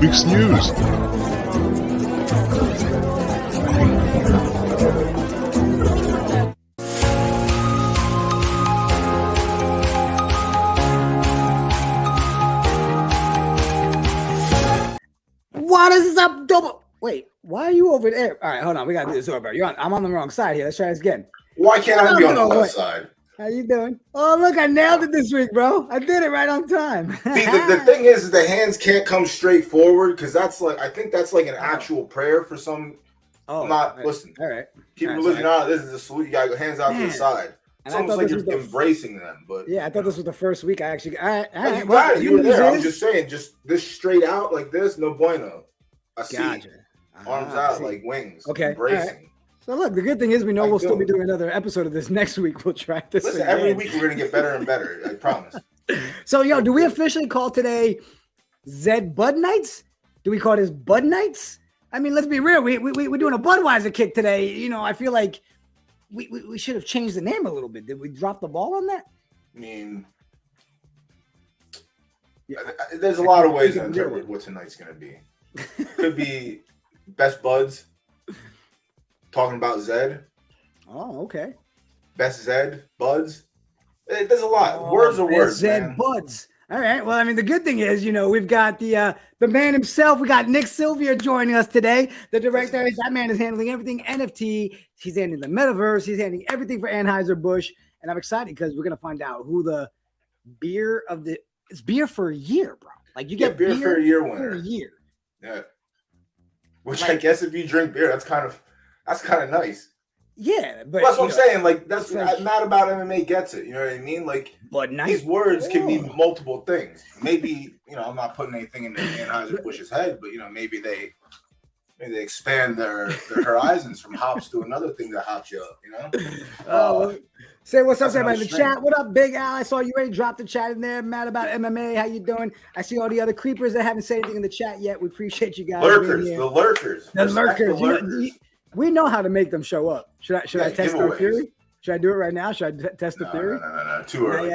week's news. What is up, double? Wait, why are you over there? All right, hold on. We got to do this over. I'm on the wrong side here. Let's try this again. Why can't I be on the left side? How you doing? Oh, look, I nailed it this week, bro. I did it right on time. See, the thing is the hands can't come straight forward because that's like, I think that's like an actual prayer for some. Oh, listen. All right. Keep religion out. This is a salute. You got your hands out to the side. It's almost like you're embracing them. But yeah, I thought this was the first week I actually. All right. You got it. You were there. I was just saying, just this straight out like this, no bueno. I see. Gotcha. Arms out like wings. Okay. Embracing. So look, the good thing is we know we'll still be doing another episode of this next week. We'll try this. Listen, every week we're gonna get better and better. I promise. So, do we officially call today ZED Bud Nights? Do we call this Bud Nights? I mean, let's be real. We're doing a Budweiser kick today. You know, I feel like we should have changed the name a little bit. Did we drop the ball on that? I mean, there's a lot of ways to interpret what tonight's gonna be. Could be best buds. Talking about Zed. Oh, okay. Best Zed buds. There's a lot. Words are words. Zed buds. All right. Well, I mean, the good thing is, we've got the man himself. We got Sylvia joining us today. The director. That man is handling everything NFT. He's handling the Metaverse. He's handling everything for Anheuser-Busch. And I'm excited because we're gonna find out who the beer of the. It's beer for a year, bro. Like you get beer for a year winner. For a year. Yeah. Which I guess if you drink beer, that's kind of nice. Yeah, but that's what I'm saying. Like that's not about MMA gets it. You know what I mean? Like, but these words can mean multiple things. Maybe I'm not putting anything in Anheuser-Busch's head, but maybe they expand their horizons from hops to another thing that hops you up. Say what's up to everybody in the chat. What up, Big Al? I saw you ready to drop the chat in there. Mad about MMA. How you doing? I see all the other creepers that haven't said anything in the chat yet. We appreciate you guys. The lurkers. We know how to make them show up. Should I test our theory? Should I do it right now? Should I test the theory? No. Too early.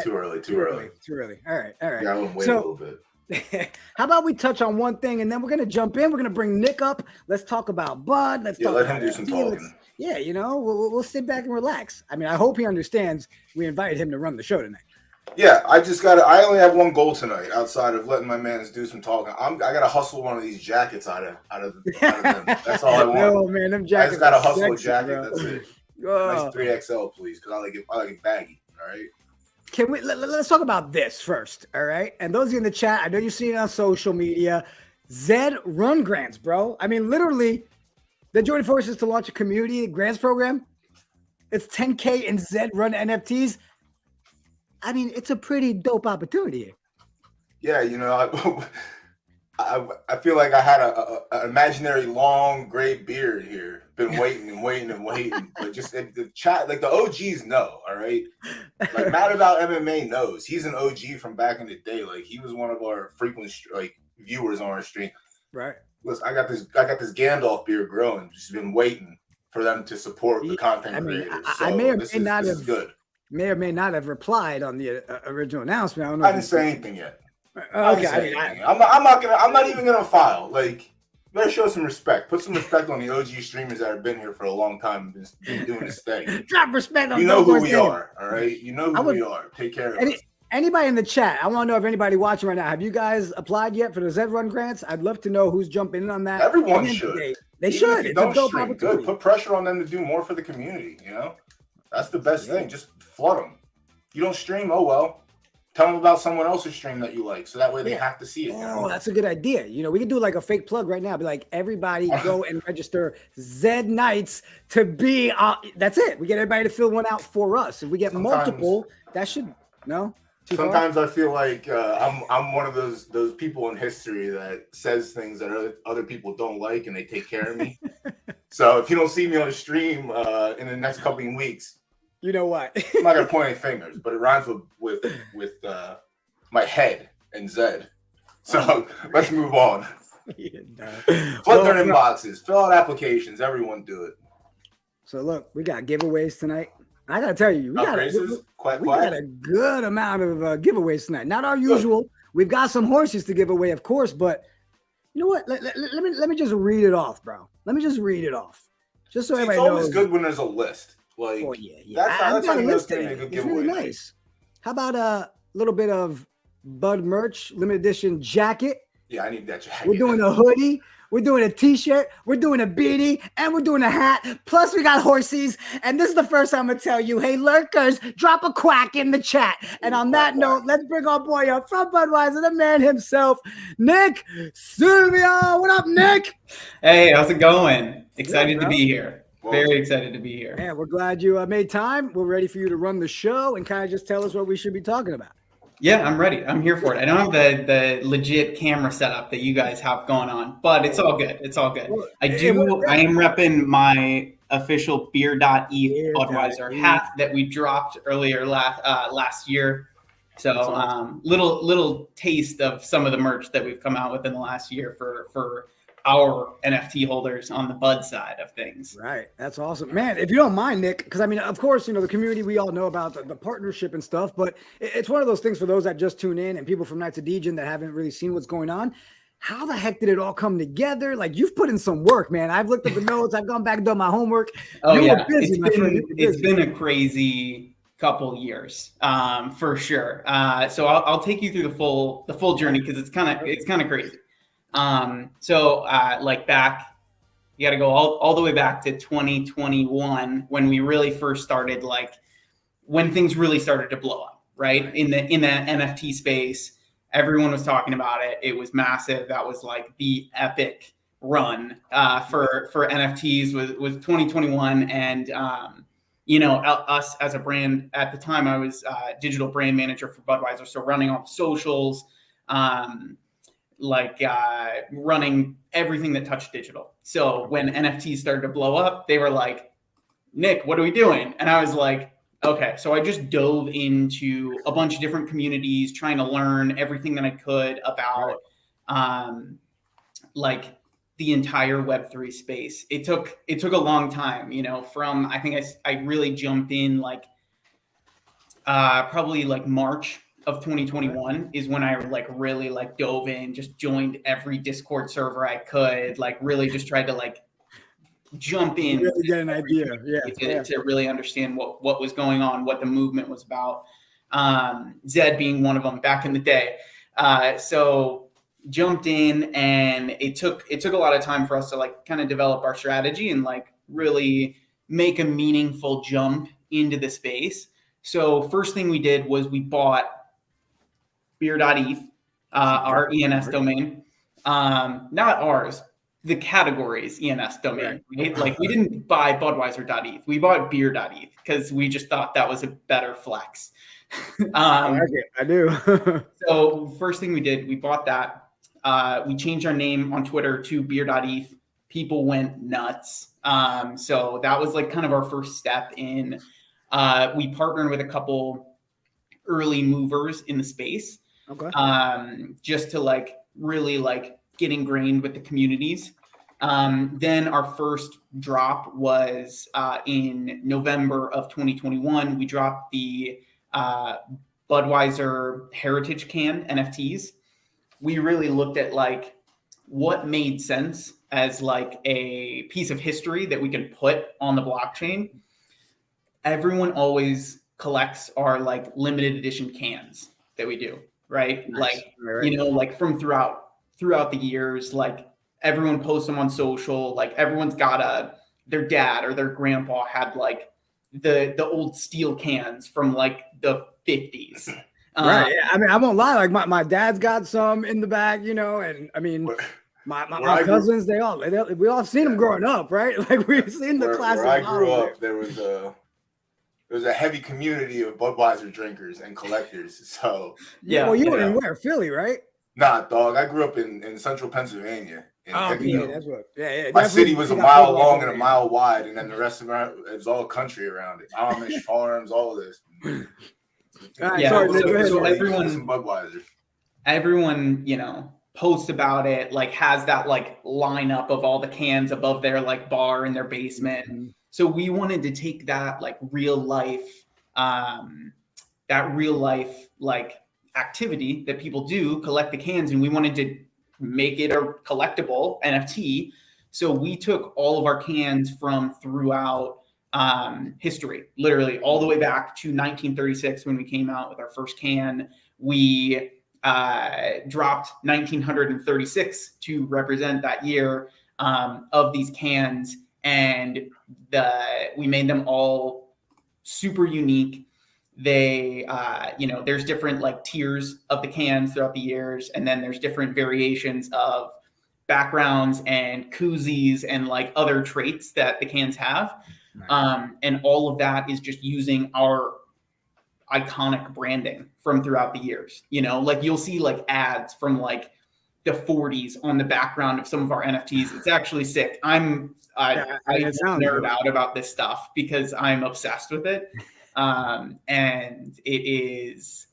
All right. Yeah, I'm gonna wait a little bit. How about we touch on one thing and then we're gonna jump in. We're gonna bring Nick up. Let's talk about Bud. Let him do some talking. We'll sit back and relax. I mean, I hope he understands we invited him to run the show tonight. Yeah, I only have one goal tonight outside of letting my mans do some talking. I gotta hustle one of these jackets out of them. That's all I want. Oh man, them jackets. I just gotta hustle a jacket. Bro. That's it. Nice 3XL, please, because I like it baggy. All right. Can we let's talk about this first? All right. And those of you in the chat, I know you've seen it on social media. ZED Run Grants, bro. I mean, literally, they're joining forces to launch a community grants program. It's 10K in ZED Run NFTs. I mean, it's a pretty dope opportunity. Yeah, I feel like I had an imaginary long gray beard here. Been waiting, but just the chat, like the OGs know, all right. Like Mad About MMA knows he's an OG from back in the day. Like he was one of our frequent viewers on our stream. Right. Listen, I got this Gandalf beard growing. Just been waiting for them to support the content creators. I may or may not have good. May or may not have replied on the original announcement. I don't know. I didn't say anything yet. Okay, I'm not even gonna file. Like, better show some respect. Put some respect on the OG streamers that have been here for a long time and been doing this thing. Drop respect on. You know who we are, all right? You know who we are. Take care of us. Anybody in the chat, I want to know if anybody watching right now, have you guys applied yet for the ZED Run grants? I'd love to know who's jumping in on that. Everyone should. They should. It's a dope opportunity. Good. Put pressure on them to do more for the community. That's the best thing. Just flood them. You don't stream, oh well. Tell them about someone else's stream that you like, so that way they have to see it. Oh, that's a good idea. We can do like a fake plug right now. Be like, everybody go and register ZED Knights to be. That's it. We get everybody to fill one out for us. If we get multiple, that should Sometimes I feel like I'm one of those people in history that says things that other people don't like, and they take care of me. So if you don't see me on the stream in the next couple of weeks, you know what? I'm not gonna point any fingers, but it rhymes with my head and Zed. So let's move on. Flood their inboxes, fill out applications. Everyone do it. So look, we got giveaways tonight. I gotta tell you, we got a good amount of giveaways tonight. Not our usual. We've got some horses to give away, of course, but You know what? Let me just read it off, bro. Let me just read it off, just so See, it's everybody always knows. good when there's a list. Like, Oh yeah, that's I've how got a you know it's list gonna be today. a good It's giveaway really night. nice. How about a little bit of Bud merch, limited edition jacket? Yeah, I need that jacket. We're doing a hoodie. We're doing a t-shirt. We're doing a beanie. And we're doing a hat. Plus, we got horsies. And this is the first time I'm going to tell you, hey, lurkers, drop a quack in the chat. And on that note, let's bring our boy up from Budweiser, the man himself, Nick Sylvia. What up, Nick? Hey, how's it going? Excited to be here. Very excited to be here. Man, we're glad you made time. We're ready for you to run the show and kind of just tell us what we should be talking about. Yeah, I'm ready. I'm here for it. I don't have the legit camera setup that you guys have going on, but it's all good. It's all good. I am repping my official beer.eth Budweiser hat that we dropped earlier last year. So little taste of some of the merch that we've come out with in the last year for our NFT holders on the Bud side of things. Right. That's awesome, man. If you don't mind, Nick, because I mean, of course, you know, the community, we all know about the partnership and stuff, but it's one of those things for those that just tune in and people from Nights of Degen that haven't really seen what's going on. How the heck did it all come together? Like, you've put in some work, man. I've looked at the notes. I've gone back and done my homework. It's been a crazy couple years, for sure. So I'll take you through the full journey because it's kind of crazy. You got to go all the way back to 2021 when we really first started, like when things really started to blow up, right? In the NFT space, everyone was talking about it. It was massive. That was like the epic run, for NFTs was 2021. And, us as a brand at the time, I was digital brand manager for Budweiser. So running all the socials, running everything that touched digital. So when NFTs started to blow up, they were like, Nick, what are we doing? And I was like, okay. So I just dove into a bunch of different communities, trying to learn everything that I could about the entire Web3 space. It took a long time, from, I think I really jumped in probably March of 2021 is when I really dove in, just joined every Discord server I could, really just tried to jump in, really get an idea, to really understand what was going on, what the movement was about. ZED being one of them back in the day. So jumped in, and it took a lot of time for us to kind of develop our strategy and really make a meaningful jump into the space. So first thing we did was we bought beer.eth, our ENS domain, not ours, the category's ENS domain, right? We didn't buy Budweiser.eth, we bought beer.eth because we just thought that was a better flex. I do. So first thing we did, we bought that. We changed our name on Twitter to beer.eth. People went nuts. So that was kind of our first step in. We partnered with a couple early movers in the space. Okay. Just to really get ingrained with the communities. Then our first drop was in November of 2021. We dropped the Budweiser Heritage Can NFTs. We really looked at what made sense as a piece of history that we can put on the blockchain. Everyone always collects our limited edition cans that we do. Right. Nice. From throughout the years, everyone posts them on social, everyone's got their dad or their grandpa had the old steel cans from the 50s. Right. I mean, I won't lie. My dad's got some in the back, and I mean, my cousins, we all seen them growing up, right? We've seen the classic. Where I grew up, there was a heavy community of Budweiser drinkers and collectors. So well, you were in where? Philly, right? Nah, dog. I grew up in central Pennsylvania. That's what. My city was a mile long and a mile wide, and then the rest of it was all country around it. Amish farms, all of this. So everyone, Budweiser. Everyone, posts about it. Has that lineup of all the cans above their bar in their basement. Mm-hmm. So we wanted to take that real life activity that people do, collect the cans, and we wanted to make it a collectible NFT. So we took all of our cans from throughout history, literally all the way back to 1936 when we came out with our first can. We dropped 1936 to represent that year of these cans, and we made them all super unique. They, there's different like tiers of the cans throughout the years, and then there's different variations of backgrounds and koozies and like other traits that the cans have. Nice. And all of that is just using our iconic branding from throughout the years. Like you'll see like ads from like the 40s on the background of some of our NFTs. It's actually sick. I nerd out about this stuff because I'm obsessed with it. And it is,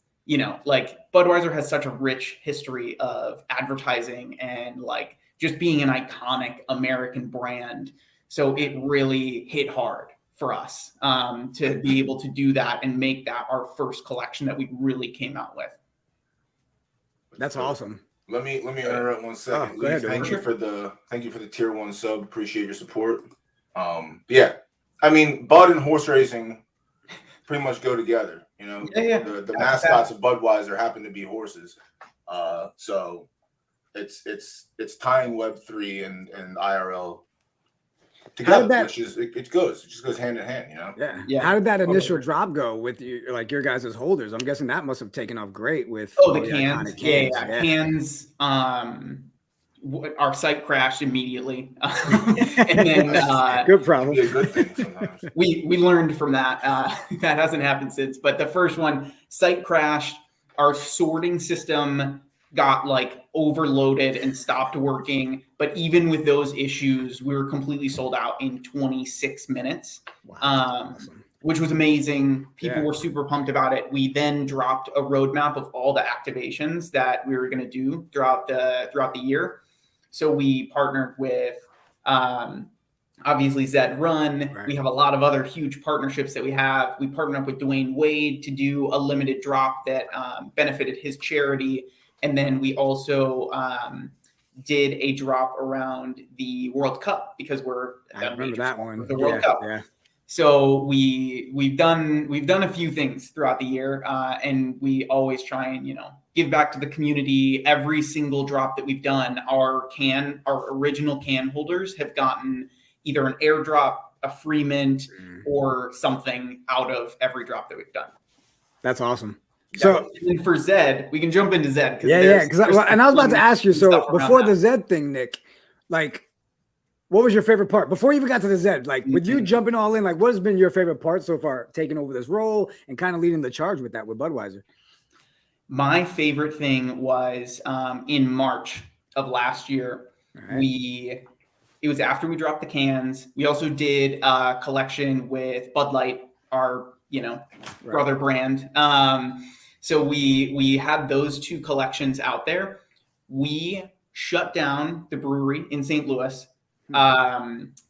like Budweiser has such a rich history of advertising and like just being an iconic American brand. So it really hit hard for us to be able to do that and make that our first collection that we really came out with. That's awesome. Let me interrupt 1 second. Go ahead, thank you for the tier 1 sub. Appreciate your support. Yeah, I mean, Bud and horse racing pretty much go together. Yeah. The mascots of Budweiser happen to be horses. So it's tying Web3 and IRL together. It just goes hand in hand. Yeah. How did that initial drop go with you, like your guys' holders? I'm guessing that must have taken off great with the cans. Cans. Our site crashed immediately, and then good problem. A good thing sometimes. We learned from that. That hasn't happened since. But the first one, site crashed. Our sorting system got like overloaded and stopped working. But even with those issues, we were completely sold out in 26 minutes. Wow, awesome. Which was amazing. People were super pumped about it. We then dropped a roadmap of all the activations that we were going to do throughout the year. So we partnered with, obviously, ZED Run. Right. We have a lot of other huge partnerships that we have. We partnered up with Dwayne Wade to do a limited drop that benefited his charity. And then we also did a drop around the World Cup because I remember that one. The World Cup. Yeah. So we've done a few things throughout the year, and we always try and give back to the community. Every single drop that we've done, our original can holders have gotten either an airdrop, a free mint, or something out of every drop that we've done. That's awesome. Yeah. So and for Zed, we can jump into Zed. Because I was about to ask you. So before the Zed thing, Nick, like, what was your favorite part before you even got to the Zed? Like, with you jumping all in, like, what has been your favorite part so far, taking over this role and kind of leading the charge with that with Budweiser? My favorite thing was in March of last year. Right. It was after we dropped the cans. We also did a collection with Bud Light, our brother brand. So we had those two collections out there. We shut down the brewery in St. Louis.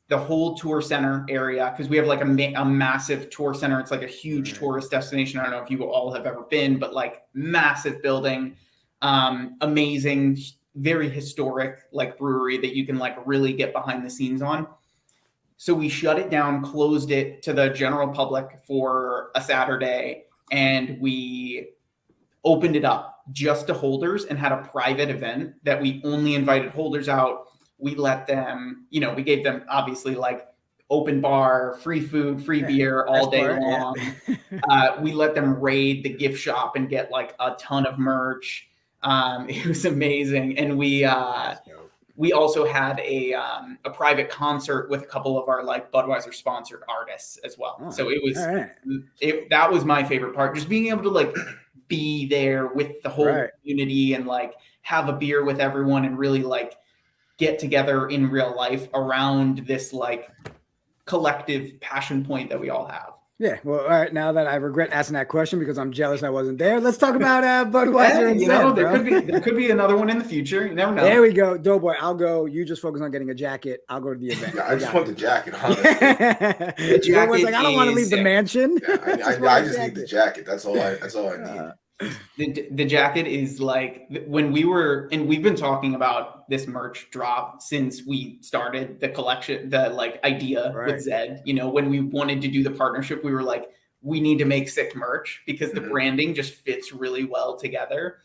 The whole tour center area, because we have like a massive tour center. It's like a huge tourist destination. I don't know if you all have ever been, but like massive building, amazing, very historic like brewery that you can like really get behind the scenes on. So we shut it down, closed it to the general public for a Saturday, and we opened it up just to holders and had a private event that we only invited holders out. We let them, we gave them obviously like open bar, free food, free beer all day long. We let them raid the gift shop and get like a ton of merch. It was amazing. And we also had a private concert with a couple of our like Budweiser sponsored artists as well. So it was, that was my favorite part, just being able to like be there with the whole community and like have a beer with everyone and really like get together in real life around this like collective passion point that we all have. Yeah. Well, all right. Now that I regret asking that question because I'm jealous I wasn't there, let's talk about Budweiser. There could be another one in the future. You never know. There we go. Doughboy, I'll go. You just focus on getting a jacket. I'll go to the event. Yeah, I just want the jacket, honestly. The jacket like, I don't want to leave the mansion. Yeah, I just need the jacket. That's all I need. The jacket is like when we were, and we've been talking about this merch drop since we started the collection, the like idea with Zed. You know, when we wanted to do the partnership, we were like, we need to make sick merch because the branding just fits really well together.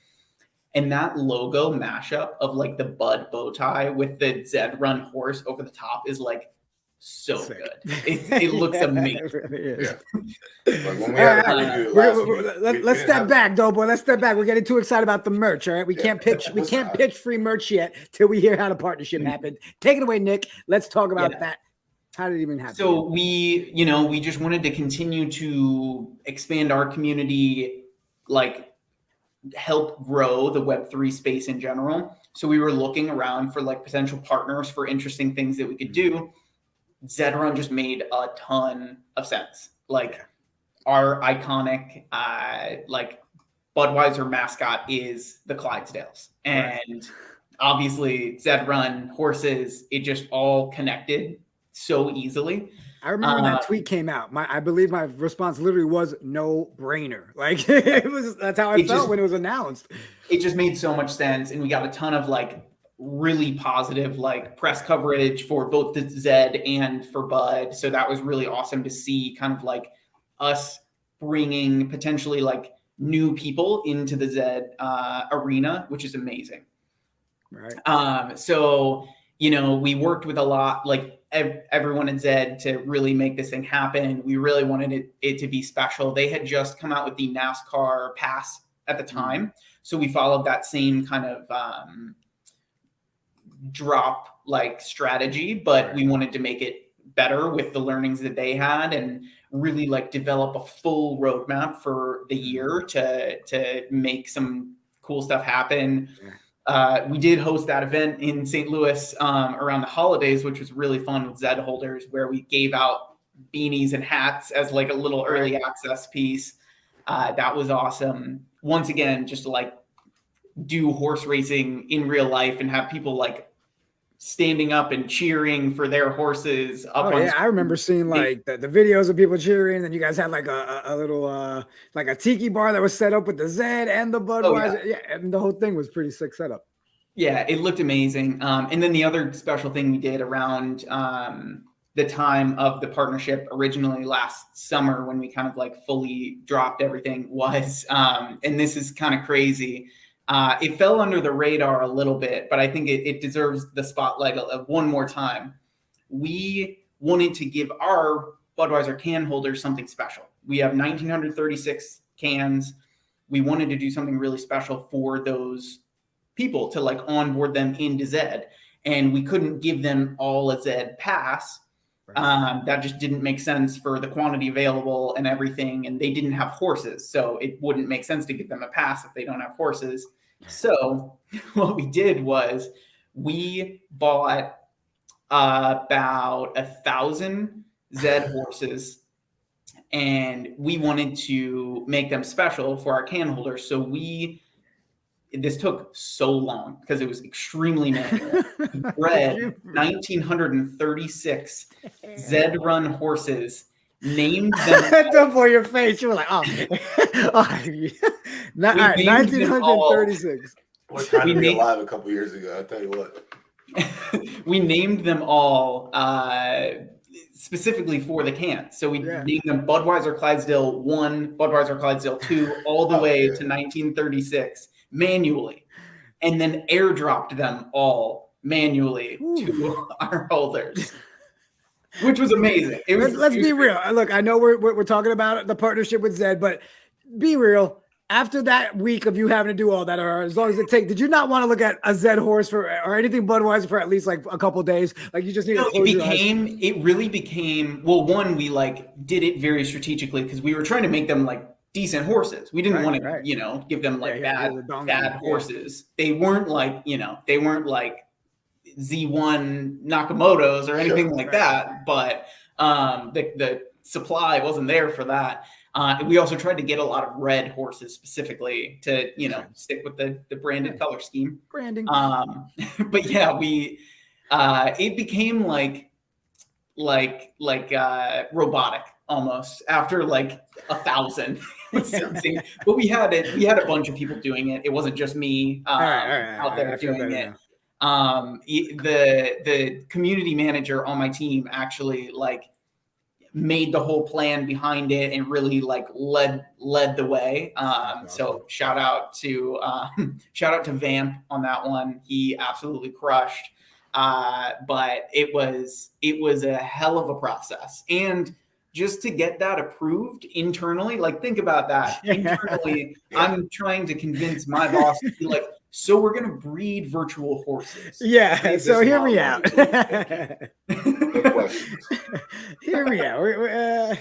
And that logo mashup of like the Bud bow tie with the Zed Run horse over the top is like so sick. Good. It looks amazing. It really is. Like when we had a preview last week, let's step back, though, boy. Let's step back. We're getting too excited about the merch. All right, we can't pitch free merch yet till we hear how the partnership happened. Take it away, Nick. Let's talk about that. How did it even happen? So we just wanted to continue to expand our community, like help grow the Web3 space in general. So we were looking around for like potential partners for interesting things that we could do. Zed Run just made a ton of sense. Like our iconic like Budweiser mascot is the Clydesdales. And obviously Zed Run, horses, it just all connected so easily. I remember when that tweet came out. I believe my response literally was no brainer. Like that's how I felt when it was announced. It just made so much sense. And we got a ton of like really positive like press coverage for both the Zed and for Bud. So that was really awesome to see, kind of like us bringing potentially like new people into the Zed arena, which is amazing. Right. So, we worked with a lot, like everyone at Zed to really make this thing happen. We really wanted it to be special. They had just come out with the NASCAR pass at the time. So we followed that same kind of drop like strategy, but we wanted to make it better with the learnings that they had and really like develop a full roadmap for the year to make some cool stuff happen. We did host that event in St. Louis around the holidays, which was really fun with Zed holders, where we gave out beanies and hats as like a little early access piece. That was awesome. Once again, just to like do horse racing in real life and have people like standing up and cheering for their horses. I remember seeing like the videos of people cheering, and you guys had like a little like a tiki bar that was set up with the Zed and the Budweiser. And the whole thing was pretty sick setup. Yeah, it looked amazing. And then the other special thing we did around the time of the partnership originally last summer, when we kind of like fully dropped everything, was and this is kind of crazy. It fell under the radar a little bit, but I think it deserves the spotlight one more time. We wanted to give our Budweiser can holders something special. We have 1,936 cans. We wanted to do something really special for those people to like onboard them into Zed. And we couldn't give them all a Zed pass. That just didn't make sense for the quantity available and everything. And they didn't have horses. So it wouldn't make sense to give them a pass if they don't have horses. So what we did was we bought about 1,000 Zed horses, and we wanted to make them special for our can holders. So this took so long because it was extremely manual. We bred 1,936 Zed Run horses, named them. Don't for your face. You were like, 1936. We're trying to be alive a couple years ago. I'll tell you what. We named them all specifically for the cans. So we named them Budweiser Clydesdale 1, Budweiser Clydesdale 2, all the way to 1936 manually, and then airdropped them all manually to our holders. Which was amazing. Let's be real. Look, I know we're talking about the partnership with Zed, but be real. After that week of you having to do all that, or as long as it takes, did you not want to look at a Zed horse or anything Budweiser for at least like a couple days? Like you just need to close your eyes? It really became, well, one, we like did it very strategically because we were trying to make them like decent horses. We didn't want to, give them like bad horses. They weren't like, Z1 Nakamoto's or anything like that, but the supply wasn't there for that. We also tried to get a lot of red horses specifically to, stick with the branded color scheme. Branding. But yeah, it became like robotic almost after like 1,000. But we had a bunch of people doing it. It wasn't just me out there doing it. The community manager on my team actually like made the whole plan behind it and really like led the way. So shout out to Vamp on that one. He absolutely crushed. But it was a hell of a process. And just to get that approved internally, like think about that. Internally, I'm trying to convince my boss to be like, so we're gonna breed virtual horses. Yeah. So hear me out. Hear me out.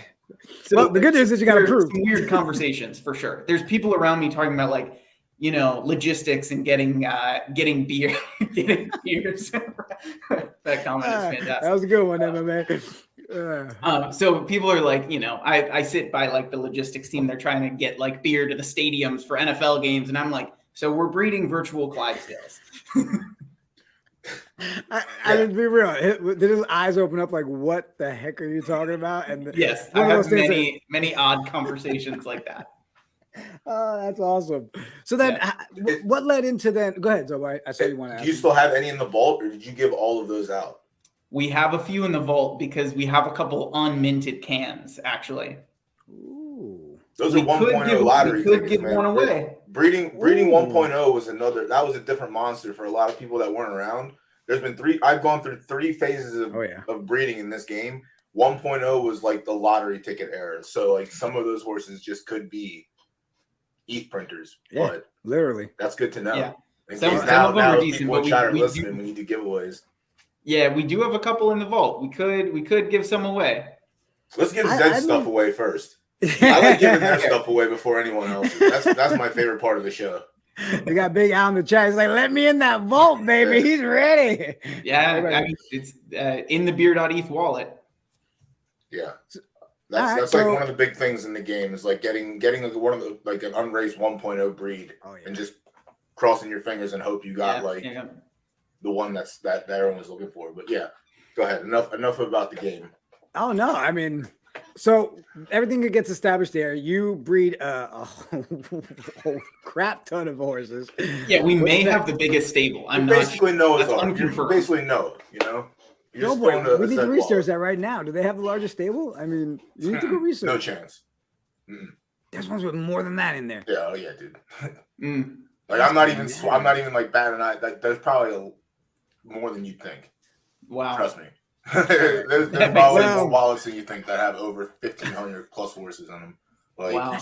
So well, the good news is you got to prove. Some weird conversations for sure. There's people around me talking about like, you know, logistics and getting beer, getting beers. That comment is fantastic. That was a good one, MMA. So people are like, you know, I sit by like the logistics team. They're trying to get like beer to the stadiums for NFL games, and I'm like, so we're breeding virtual Clydesdales. I didn't be real. Did his eyes open up like, what the heck are you talking about? And yes, I have many odd conversations like that. Oh, that's awesome. So then, what led into then? Go ahead, Zoe. I saw you want to ask. Do you still have any in the vault, or did you give all of those out? We have a few in the vault because we have a couple unminted cans, actually. Ooh. Those are 1.0 lottery tickets. We could give one away. Breeding 1.0 was a different monster for a lot of people that weren't around. There's been I've gone through 3 phases of breeding in this game. 1.0 was like the lottery ticket era. So like some of those horses just could be ETH printers. Yeah, but literally. That's good to know. Yeah. Some of them are decent, but we need to giveaways. Yeah, we do have a couple in the vault. We could give some away. Let's give Zed stuff away first. I like giving their stuff away before anyone else. That's my favorite part of the show. We got Big Al in the chat. He's like, let me in that vault, baby. He's ready. Yeah, I mean, it's in the beer.eth wallet. Yeah. That's like one of the big things in the game is like getting one of the like an unraised 1.0 breed and just crossing your fingers and hope you got the one that everyone was looking for. But yeah, go ahead. Enough about the game. Oh no, I mean, so everything that gets established there, you breed a whole crap ton of horses. Yeah, we may have the biggest stable. I'm not basically know it's unconfirmed. Basically know, you know. No, boy, we need to research that right now. Do they have the largest stable? I mean, you need to go research. No chance. There's ones with more than that in there. Yeah, oh yeah, dude. Like I'm not even like batting an eye. Like there's probably more than you think. Wow. Trust me. there's probably more wallets than you think that have over 1,500 plus horses on them. Like, wow.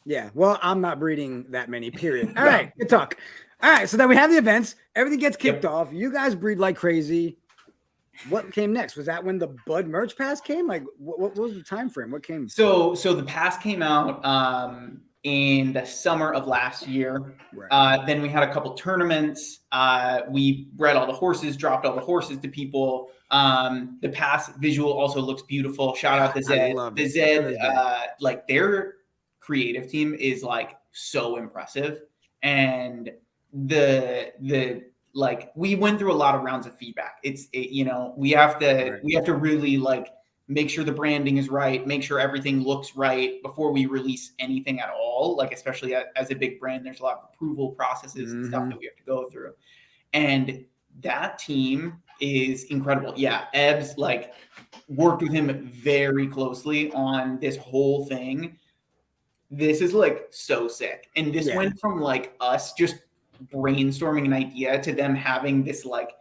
Yeah. Well, I'm not breeding that many. Period. All right. Good talk. All right. So then we have the events. Everything gets kicked off. You guys breed like crazy. What came next? Was that when the Bud merch pass came? Like, what was the time frame? What came? So the pass came out in the summer of last year. Right. Then we had a couple tournaments. We bred all the horses, dropped all the horses to people. The pass visual also looks beautiful. Shout out to Zed. The Zed, like their creative team is like so impressive, and the like we went through a lot of rounds of feedback. We have to really like make sure the branding is right, make sure everything looks right before we release anything at all. Like, especially as a big brand, there's a lot of approval processes and stuff that we have to go through. And that team is incredible. Yeah. Ebbs like worked with him very closely on this whole thing. This is like so sick. And this went from like us just brainstorming an idea to them having this like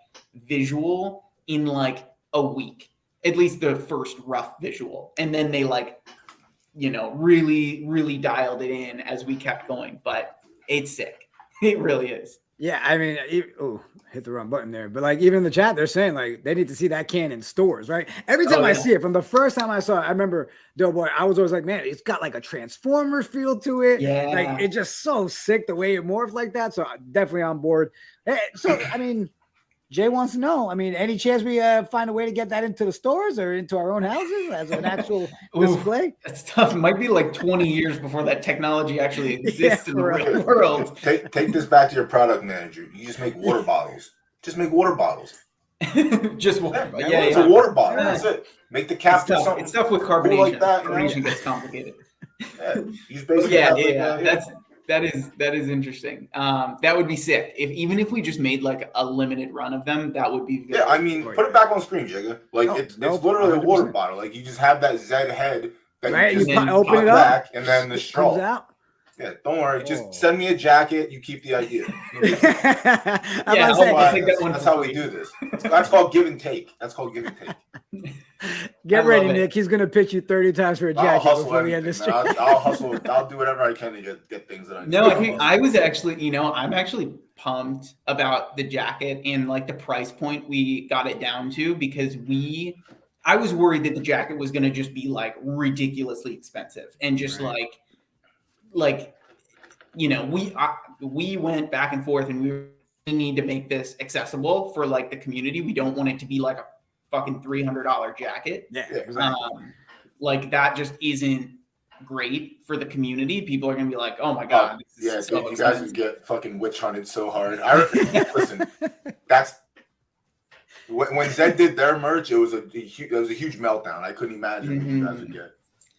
visual in like a week, at least the first rough visual. And then they like, really, really dialed it in as we kept going, but it's sick. It really is. Yeah. I mean, hit the wrong button there, but like even in the chat, they're saying like they need to see that can in stores, right? Every time I see it, from the first time I saw it, I remember Doughboy, I was always like, man, it's got like a Transformer feel to it. Yeah. Like it's just so sick the way it morphed like that. So I'm definitely on board. Hey, so, I mean, Jay wants to know, I mean, any chance we find a way to get that into the stores or into our own houses as an actual display? That's tough. It might be like 20 years before that technology actually exists in the real world. Take this back to your product manager. You just make water bottles. Just make water bottles. Just water. Yeah, it's a water bottle. Yeah. That's it. Make the cap do something. It's tough with carbonation. Cool like that, Carbonation gets complicated. Yeah, you basically that is interesting. That would be sick. Even if we just made like a limited run of them, that would be. I mean, put it back on screen, Jigga. Like it's literally 100%. A water bottle. Like you just have that Zed head that you just open it up, back, and then the straw comes out. Yeah, don't worry. Just send me a jacket. You keep the idea. That's how we do this. That's called give and take. Get ready, Nick. He's gonna pitch you 30 times for a jacket before we end this. I'll hustle. I'll do whatever I can to get things that I need. No, I think I was actually, I'm actually pumped about the jacket and like the price point we got it down to, because I was worried that the jacket was gonna just be like ridiculously expensive and just we went back and forth, and we need to make this accessible for like the community. We don't want it to be like a fucking $300 jacket. Yeah, exactly. Like that just isn't great for the community. People are gonna be like, "Oh my god, you guys would get fucking witch hunted so hard." Listen, that's when Zed did their merch. It was a huge meltdown. I couldn't imagine what you guys would get.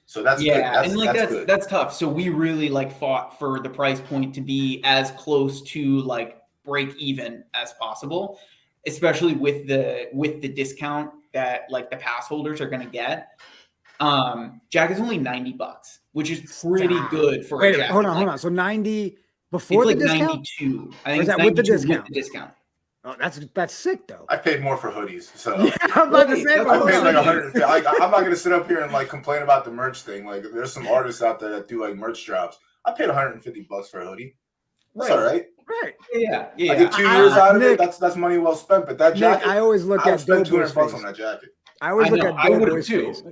So that's good. That's tough. So we really like fought for the price point to be as close to like break even as possible, especially with the discount that like the pass holders are going to get. Jacket's only $90, which is pretty good for a jacket. Hold on. So 90 before the discount? 92. I think is that with the discount? With the discount. Oh, that's sick though. I paid more for hoodies, so I'm about to say I paid like 150. I'm not gonna sit up here and like complain about the merch thing. Like, there's some artists out there that do like merch drops. I paid $150 for a hoodie. That's all right. Right. Yeah. I get 2 years out of it. That's money well spent. But that jacket, Nick, I always look at spend $200 on that jacket. I always look at Doughboy's face.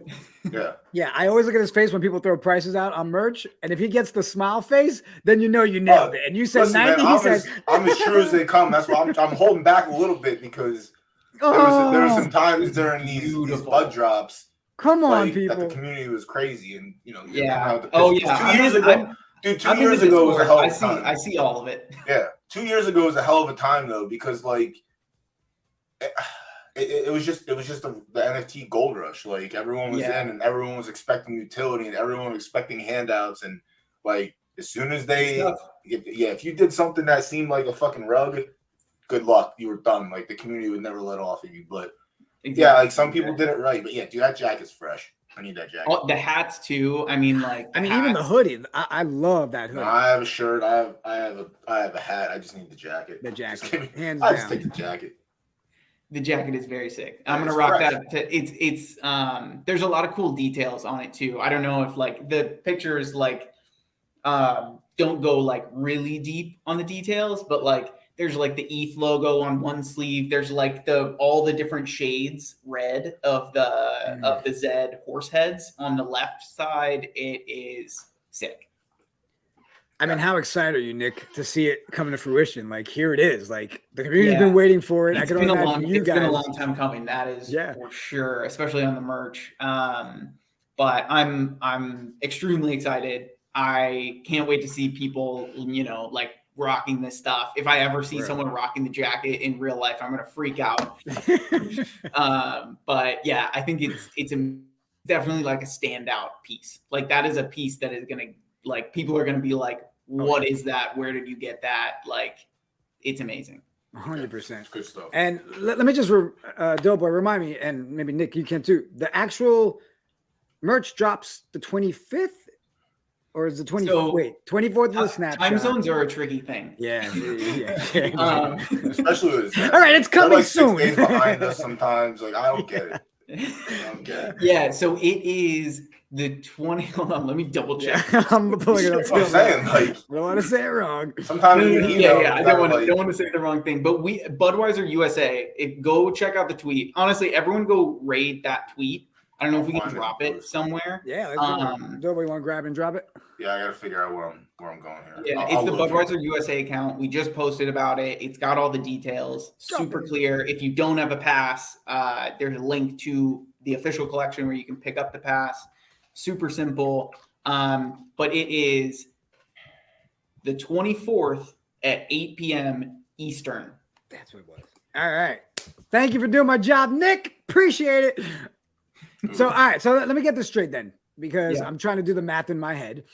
Yeah. I always look at his face when people throw prices out on merch, and if he gets the smile face, then you know you nailed it. And you said 90. Man, I'm as true as they come. That's why I'm holding back a little bit, because there were some times during these bud drops. Come on, people. That the community was crazy, and 2 years ago. Dude, 2 years ago was a hell of a time. I see all of it. Yeah, 2 years ago was a hell of a time though, because like. It was just the NFT gold rush. Like, everyone was in, and everyone was expecting utility, and everyone was expecting handouts, and like as soon as if you did something that seemed like a fucking rug, good luck, you were done. Like, the community would never let off of you. But like some people did it right. But dude, that jacket's fresh. I need that jacket. Oh, the hats too. I mean, even the hoodie. I love that hoodie. No, I have a shirt. I have a hat. I just need the jacket. The jacket. Hands down. I just take the jacket. The jacket is very sick. I'm gonna rock that. It's there's a lot of cool details on it too. I don't know if like the pictures like don't go like really deep on the details, but like there's like the ETH logo on one sleeve. There's like all the different shades red of the Zed horse heads on the left side. It is sick. I mean, how excited are you, Nick, to see it come to fruition? Like, here it is. Like, the community's been waiting for it. It's been a long time coming. That is for sure, especially on the merch. But I'm extremely excited. I can't wait to see people, like rocking this stuff. If I ever see someone rocking the jacket in real life, I'm gonna freak out. But yeah, I think it's definitely like a standout piece. Like, that is a piece that is gonna, like, people are gonna be like, what is that? Where did you get that? Like, it's amazing. 100%. Good stuff. And let me just, Doughboy, remind me, and maybe Nick, you can too. The actual merch drops the 25th, or is the 24th of the snapshot? Time zones are a tricky thing. Yeah. Especially with all right, it's coming like soon. 6 days behind us sometimes. Like, I don't get it. Yeah, so it is the 20. Hold on, let me double check. I'm pulling it up. I'm saying, like, I don't want to say it wrong. Sometimes I don't want to say the wrong thing. But Budweiser USA, go check out the tweet. Honestly, everyone go raid that tweet. I don't know if we can drop it somewhere. Yeah, Doughboy, you want to grab and drop it? Yeah, I gotta figure out where I'm going here. Yeah, it's the Budweiser USA account. We just posted about it. It's got all the details. Super clear. If you don't have a pass, there's a link to the official collection where you can pick up the pass. Super simple. But it is the 24th at 8 p.m. Eastern. That's what it was. All right. Thank you for doing my job, Nick. Appreciate it. So, all right. So let me get this straight then, because I'm trying to do the math in my head.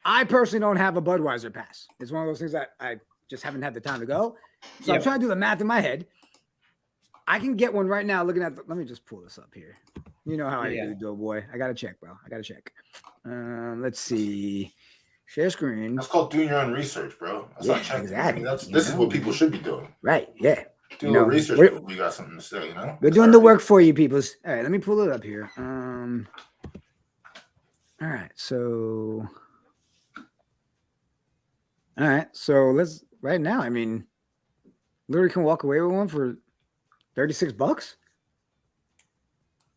I personally don't have a Budweiser pass. It's one of those things that I just haven't had the time to go. So I'm trying to do the math in my head. I can get one right now looking at let me just pull this up here. You know how I do, boy. I got to check, bro. I got to check. Let's see. Share screen. That's called doing your own research, bro. That's not checking. Exactly. I mean, this is what people should be doing. Right. Yeah. Do a little research before we got something to say, you know? We're doing the work for you, peoples. All right, let me pull it up here. All right, so let's right now. I mean, literally can walk away with one for $36.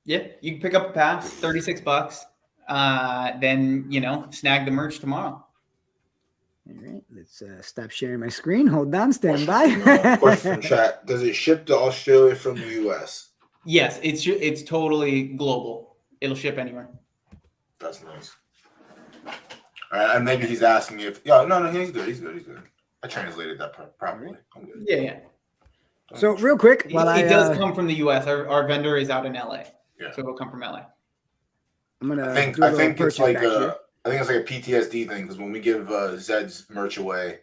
Yeah, you can pick up a pass, $36. Then snag the merch tomorrow. All right, let's stop sharing my screen. Hold on, stand by. Question from chat: does it ship to Australia from the US? Yes, it's totally global. It'll ship anywhere. That's nice. All right, and maybe he's asking if no, he's good. He's good. I translated that properly. I'm good. Yeah. So real quick, it does come from the US. Our vendor is out in LA, so it'll come from LA. I'm gonna. I think it's like I think it's like a PTSD thing because when we give Zed's merch away,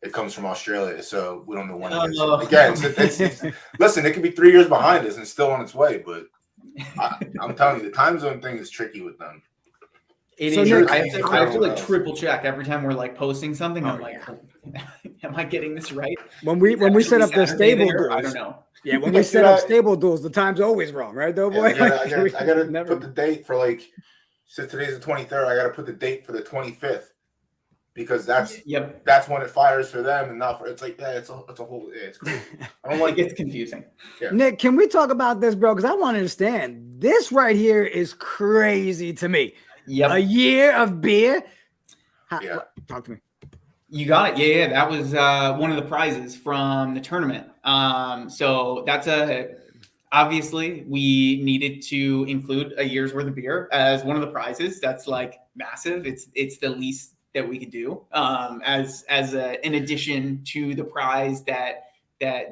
it comes from Australia, so we don't know when it is. Again, it's, listen, it could be 3 years behind us and it's still on its way, but I'm telling you, the time zone thing is tricky with them. It is. Nick, I have to like triple check every time we're like posting something. I'm like, am I getting this right? When we set up the stable duels, I don't know. Yeah, when we set up stable duels, the time's always wrong, right, though, boy? Yeah, I gotta put the date for like. Since today's the 23rd, I got to put the date for the 25th because that's when it fires for them and not for it's like it's a whole it's crazy. I don't like it's confusing. Yeah. Nick, can we talk about this, bro? Because I want to understand this right here is crazy to me. Yep. A year of beer. Talk to me. You got it. Yeah. That was one of the prizes from the tournament. So that's obviously, we needed to include a year's worth of beer as one of the prizes. That's like massive. It's the least that we could do as an addition to the prize that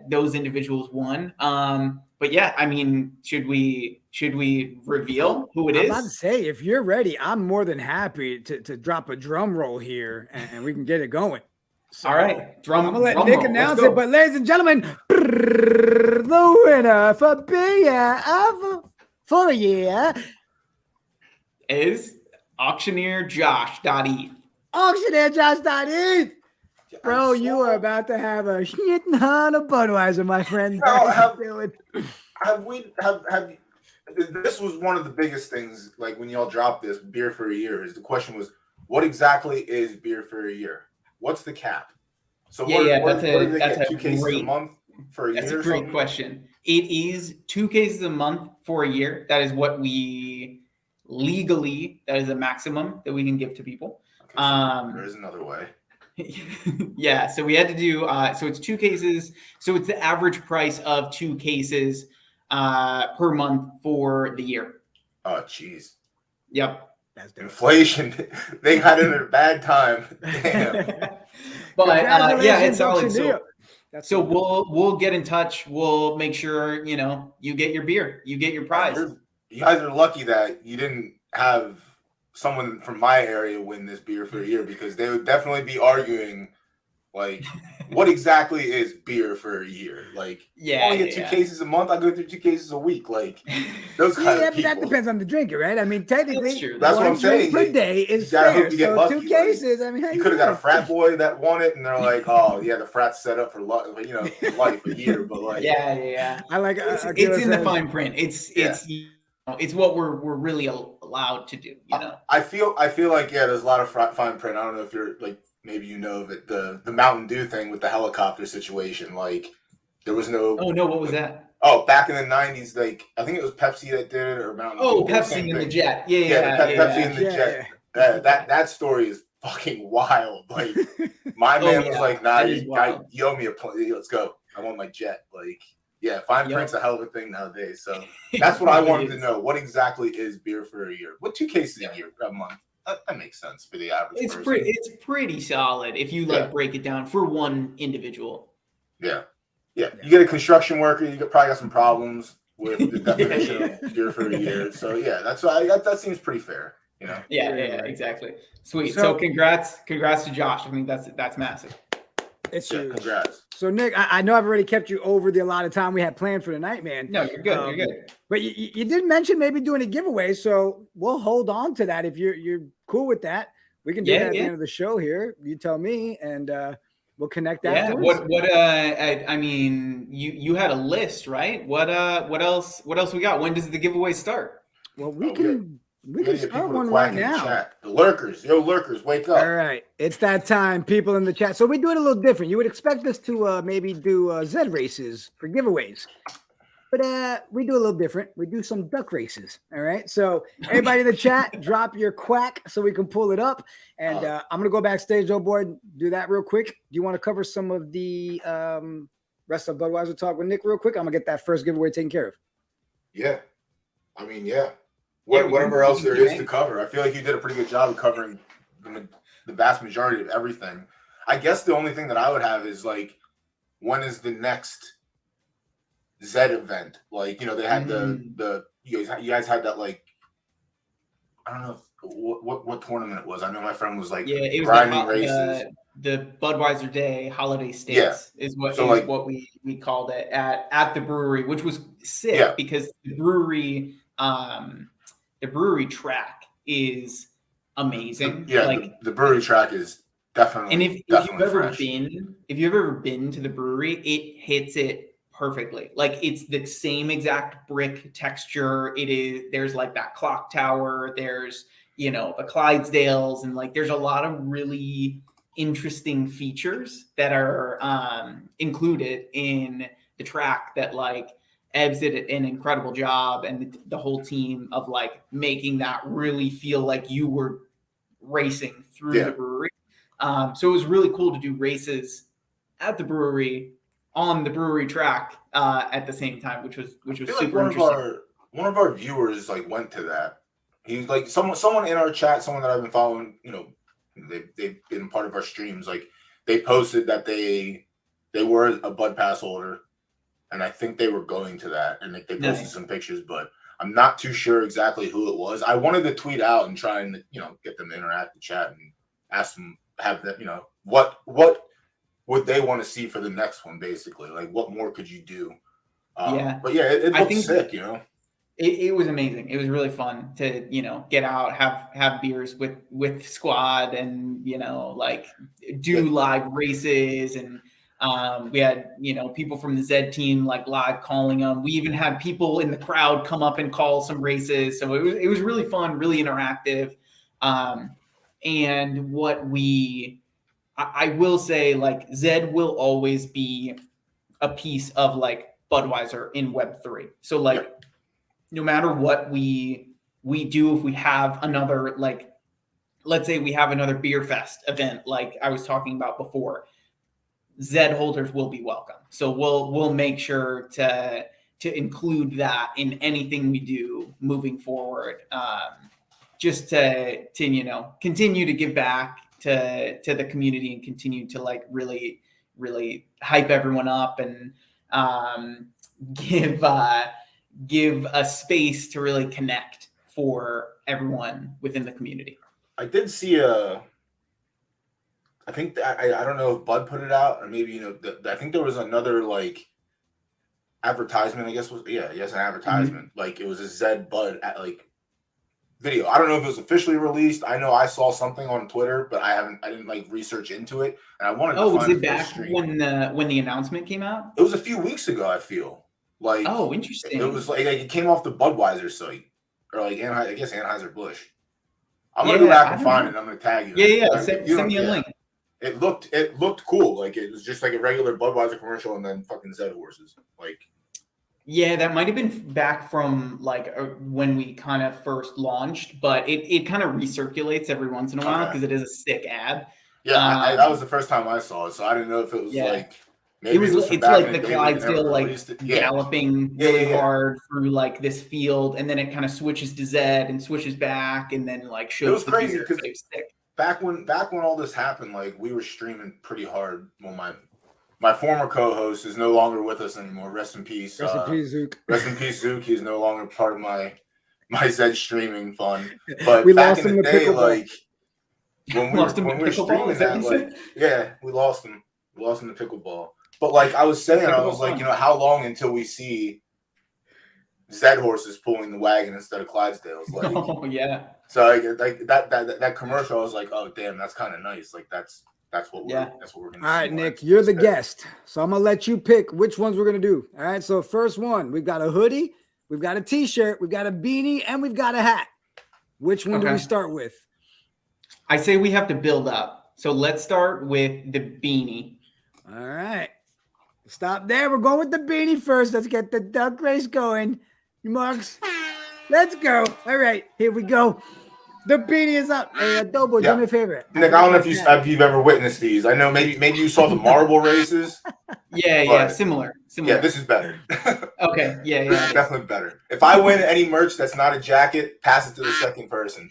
those individuals won. But yeah, I mean, should we reveal who it is? I'm about to say, if you're ready, I'm more than happy to drop a drum roll here and we can get it going. So, all right, I'm gonna let Nick announce it, but ladies and gentlemen, the winner for beer for the year is Auctioneer Josh.E. Auctioneer Josh.E. Bro, you are about to have a shit ton of Budweiser, my friend. This was one of the biggest things, like when y'all dropped this beer for a year, is the question was, what exactly is beer for a year? What's the cap? So what do they get? 2 cases a month for a year? That's a great question. It is 2 cases a month for a year. That is what we legally, that is a maximum that we can give to people. Okay, so there is another way. Yeah, so we had to do, so it's 2 cases. So it's the average price of 2 cases per month for the year. Oh, geez. Yep. That's inflation. They got it at a bad time. Damn. But yeah, it's solid. So we'll get in touch. We'll make sure you get your beer, you get your prize. You guys are lucky that you didn't have someone from my area win this beer for a year because they would definitely be arguing like what exactly is beer for a year? Like I only get 2 cases a month, I go through 2 cases a week. Like those kind of people. But that depends on the drinker, right? I mean, technically that's what I'm saying. Per day is fair. So lucky. 2 cases, I mean, you could have got a frat boy that won it, and they're like, "Oh, yeah, the frat's set up for life, a year." But like, yeah. I like it's in the fine print. It's what we're really allowed to do. I feel like there's a lot of fine print. I don't know if you're like. Maybe you know of it, the Mountain Dew thing with the helicopter situation. Like, there was no. Oh no! What was that? Oh, back in the '90s, like I think it was Pepsi that did it, or Mountain Dew. Oh, Pepsi in the jet. Pepsi in the jet. That story is fucking wild. Like, my man was like, "Nah, you owe me a plane. Let's go. I want my jet." Like, yeah, fine print's a hell of a thing nowadays. So that's what I wanted to know. What exactly is beer for a year? What 2 cases a month? That makes sense for the average person. It's pretty solid if you break it down for one individual. Yeah. Yeah, you get a construction worker, you probably got some problems with the definition Yeah. of beer for a year. So yeah, that's why that seems pretty fair, you know. Yeah, Right. exactly. Sweet. So- So congrats to Josh. I think that's massive. It's Yeah, huge. congrats. So Nick, I know I've already kept you over the allotted time we had planned for the night, man. No, you're good. You're good. But you did mention maybe doing a giveaway, so we'll hold on to that if you're cool with that. We can do that at the end of the show here. You tell me, and we'll connect afterwards. I mean, you had a list, right? What else we got? When does the giveaway start? Well, we can start one right now. Chat. The lurkers, lurkers, wake up. All right, it's that time, people in the chat. So we do it a little different. You would expect us to maybe do Zed races for giveaways, but we do a little different. We do some duck races. All right. So everybody in the chat, drop your quack so we can pull it up. And I'm gonna go backstage, Joe Board, do that real quick. Do you want to cover some of the rest of Budweiser talk with Nick real quick? I'm gonna get that first giveaway taken care of. Yeah, I mean, yeah. Whatever else there is to cover, I feel like you did a pretty good job of covering the vast majority of everything. I guess the only thing that I would have is like, when is the next Zed event? Like, you know, they had you guys had that, like, I don't know what tournament it was. I know my friend was like, it was grinding races. The Budweiser Day Holiday Stakes is what we called it at the brewery, which was sick because the brewery track is amazing. Yeah, like the brewery track is definitely. And if you've ever been to the brewery, it hits it perfectly. Like, it's the same exact brick texture. There's like that clock tower. There's, you know, the Clydesdales, and like there's a lot of really interesting features that are included in the track that like Ebbs did an incredible job, and the whole team of like making that really feel like you were racing through the brewery. So it was really cool to do races at the brewery on the brewery track at the same time, which was super interesting. One of our viewers like went to that. He's like someone in our chat, someone that I've been following. You know, they've been part of our streams. Like, they posted that they were a Bud Pass holder. And I think they were going to that, and they posted some pictures, but I'm not too sure exactly who it was. I wanted to tweet out and try and, you know, get them to interact with chat and ask them, have that, you know, what would they want to see for the next one, basically? Like, what more could you do? But yeah, it looked sick, you know. It was amazing. It was really fun to, you know, get out, have beers with squad, and, you know, like do live races, and we had, you know, people from the Zed team like live calling them. We even had people in the crowd come up and call some races. So it was really fun, really interactive. And I will say, like, Zed will always be a piece of like Budweiser in Web3. So like, no matter what we do, if we have another, like, let's say we have another beer fest event, like I was talking about before, Zed holders will be welcome. So we'll make sure to include that in anything we do moving forward, just to you know, continue to give back to the community and continue to like really hype everyone up, and give a space to really connect for everyone within the community. I did see I think I don't know if Bud put it out, or maybe, you know, I think there was another like advertisement. I guess an advertisement. Mm-hmm. Like, it was a Zed Bud like video. I don't know if it was officially released. I know I saw something on Twitter, but I didn't like research into it, and I wanted. Was it back when the announcement came out? It was a few weeks ago. I feel like. Oh, interesting. It was like it came off the Budweiser site, or like I guess Anheuser-Busch. I'm gonna go back and find it. I'm gonna tag you. Yeah. Send me a link. It looked cool. Like, it was just like a regular Budweiser commercial, and then fucking Zed horses. Like, yeah, that might have been back from like when we kind of first launched, but it kind of recirculates every once in a while because it is a sick ad. Yeah, that was the first time I saw it, so I didn't know if it was like maybe it's like the Clydesdale like galloping really hard through like this field, and then it kind of switches to Zed and switches back, and then like shows. It was crazy because back when all this happened, like, we were streaming pretty hard. Well, my my former co-host is no longer with us anymore. Rest in peace. Rest in peace, Zook. Rest in peace, Zook. He's no longer part of my Zed streaming fun. But We back lost in him the to day, pickleball. like when we Lost him were to pickleball? streaming Is that that, what you like said? yeah, we lost him. We lost him to pickleball. But like I was saying, I was like, you know, how long until we see Zed horses pulling the wagon instead of Clydesdales? Like, Oh yeah. so like that commercial, I was like, oh damn, that's kind of nice. Like that's what we're gonna. All right, see Nick, you're the guest, so I'm gonna let you pick which ones we're gonna do. All right, so first one, we've got a hoodie, we've got a t-shirt, we've got a beanie, and we've got a hat. Which one do we start with? I say we have to build up. So let's start with the beanie. All right. Stop there. We're going with the beanie first. Let's get the duck race going. Marks. Let's go. All right. Here we go. The beanie is up. Hey, Adobo, do me a favor. Nick, I don't know if you've ever witnessed these. I know maybe you saw the marble races. Yeah, similar. Yeah, this is better. Okay, yeah. This is definitely better. If I win any merch that's not a jacket, pass it to the second person.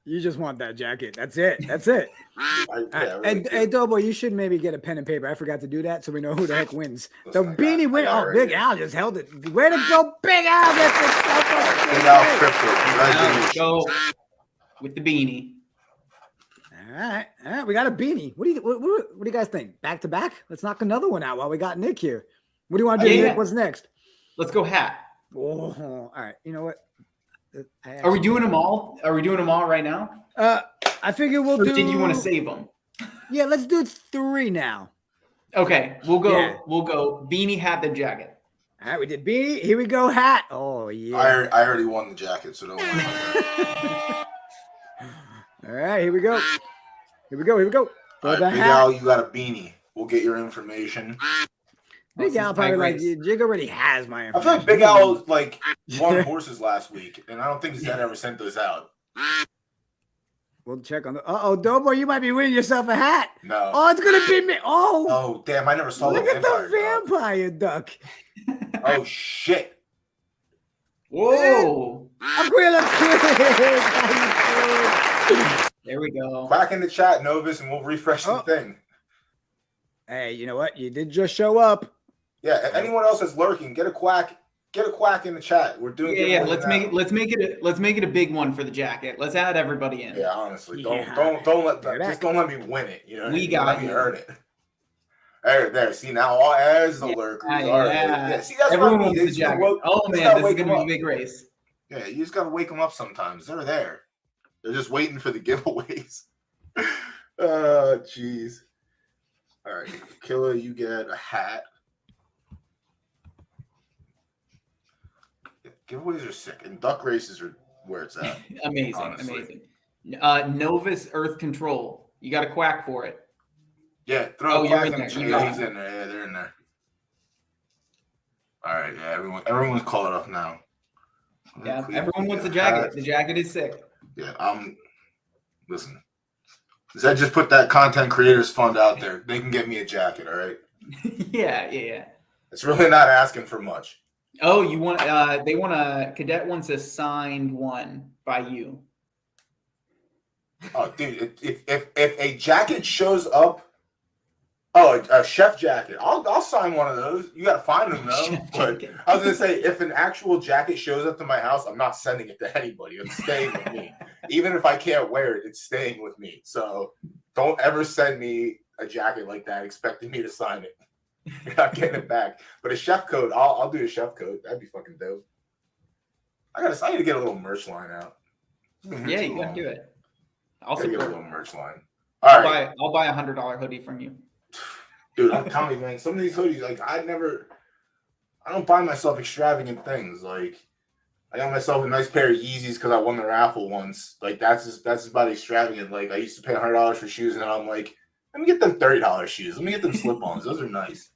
You just want that jacket. That's it. That's it. And Adobo, you should maybe get a pen and paper. I forgot to do that, so we know who the heck wins. The beanie win. Oh, Big Al just held it. Way to go, Big Al! Big Al Crypto. Go with the beanie. All right. We got a beanie. What do you guys think? Back to back? Let's knock another one out while we got Nick here. What do you want to do, Nick? What's next? Let's go hat. Oh, all right. You know what? Are we doing them all? Are we doing them all right now? I figure we'll do. Did you want to save them? Yeah, let's do 3 now. Okay, we'll go. Yeah. We'll go beanie, hat, then jacket. All right, we did beanie. Here we go, hat. Oh yeah. I already won the jacket, so don't worry about that. All right, here we go. Here we go. All right, Big Al, you got a beanie. We'll get your information. Big Al probably like Jig already has my information. I feel like Big Al like won horses last week, and I don't think Zed ever sent those out. We'll check on the. Dobo, you might be winning yourself a hat. No. Oh, it's gonna be me. Oh damn! I never saw. Look at the vampire duck. Oh shit! Whoa! Aquila. There we go. Quack in the chat, Novus, and we'll refresh the thing. Hey, you know what? You did just show up. Yeah. If anyone else is lurking, get a quack in the chat. We're doing. Yeah. Let's make it a big one for the jacket. Let's add everybody in. Yeah, honestly, don't let me win it. You know, we got me earn it. There. See now, there's the lurkers. Yeah. See, that's everyone what I mean. wants the jacket. Oh man, this is gonna be a big race. Yeah, you just gotta wake them up sometimes. They're there. They're just waiting for the giveaways. Oh, jeez. All right, Killer, you get a hat. Giveaways are sick, and duck races are where it's at. Amazing. Novus Earth Control. You got a quack for it. Yeah, throw a quack in there. Yeah, he's in there. Yeah, they're in there. All right, yeah, everyone's caught up now. Yeah, everyone wants the jacket. The jacket is sick. Yeah, listen. Zed just put that content creators fund out there. They can get me a jacket, all right? Yeah. It's really not asking for much. Oh, you want? They want Cadet wants a signed one by you. Oh, dude! If a jacket shows up, a chef jacket, I'll sign one of those. You got to find them though. But I was gonna say, if an actual jacket shows up to my house, I'm not sending it to anybody. It's staying with me. Even if I can't wear it, it's staying with me. So don't ever send me a jacket like that expecting me to sign it. You're not getting it back. But a chef coat, I'll do a chef coat. That'd be fucking dope. I need to get a little merch line out. Yeah, you gotta do it. I'll get a little merch line. All right. I'll buy $100 hoodie from you. Dude, I'm telling you, man, some of these hoodies, like I don't buy myself extravagant things. Like I got myself a nice pair of Yeezys because I won the raffle once. Like that's about extravagant. Like I used to pay $100 for shoes, and then I'm like, let me get them $30 shoes. Let me get them slip-ons. Those are nice.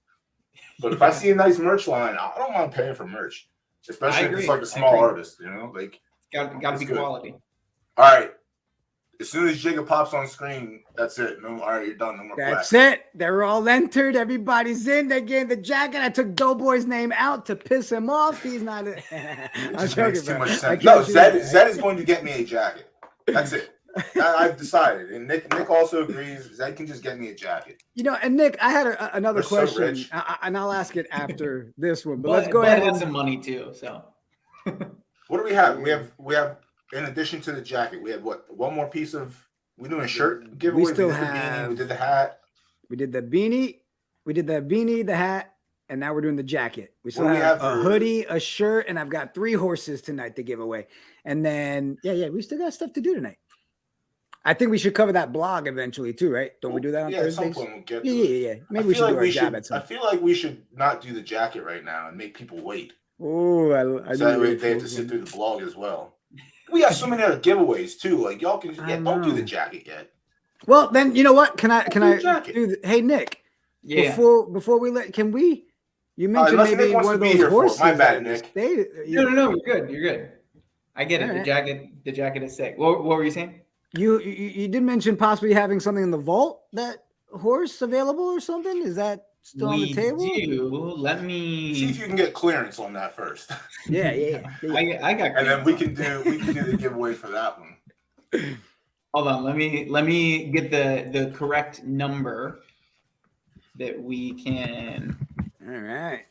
But if I see a nice merch line, I don't mind paying for merch, especially if it's like a small artist. You know, like got to be good. Quality. All right. As soon as Jigga pops on screen, that's it. No, all right, you're done. No more. That's it. They're all entered. Everybody's in. They gave the jacket. I took Doughboy's name out to piss him off. He's not. I'm joking, too much sense. No, Zed is going to get me a jacket. That's it. I've decided, and Nick also agrees. Zed can just get me a jacket. You know, and Nick, I had another They're so question, rich. and I'll ask it after this one. But let's go Bud ahead has and some money too. So What do we have? We have in addition to the jacket, we have what? One more piece of. We doing a shirt giveaway. We still did the have- beanie, we did the hat. we did the beanie, the hat, and now we're doing the jacket. We still What do we have have a for- hoodie, a shirt, and I've got 3 horses tonight to give away. And then we still got stuff to do tonight. I think we should cover that blog eventually too, right? Don't we do that on Yeah, at some Thursdays? point we'll get to Yeah, it. yeah, yeah. Maybe I we feel should like do our job at some I feel like we should not do the jacket right now and make people wait. Oh, I So that way they have to sit through the blog as well. We got so many other giveaways too. Like y'all can don't do the jacket yet. Well, then you know what? Can I jacket. do hey Nick? yeah. Before we let can we you mentioned unless maybe Nick wants one to of be those here for it. horses. My bad, that Nick. stayed- No, you're good. You're good. I get it. All The jacket is sick. What were you saying? You did mention possibly having something in the vault, that horse available or something. Is that still on the table? Do. Let See me. if you can get clearance on that first. Yeah. I got. And then we clearance can do the giveaway for that one. Hold on. Let me get the correct number that we can All right.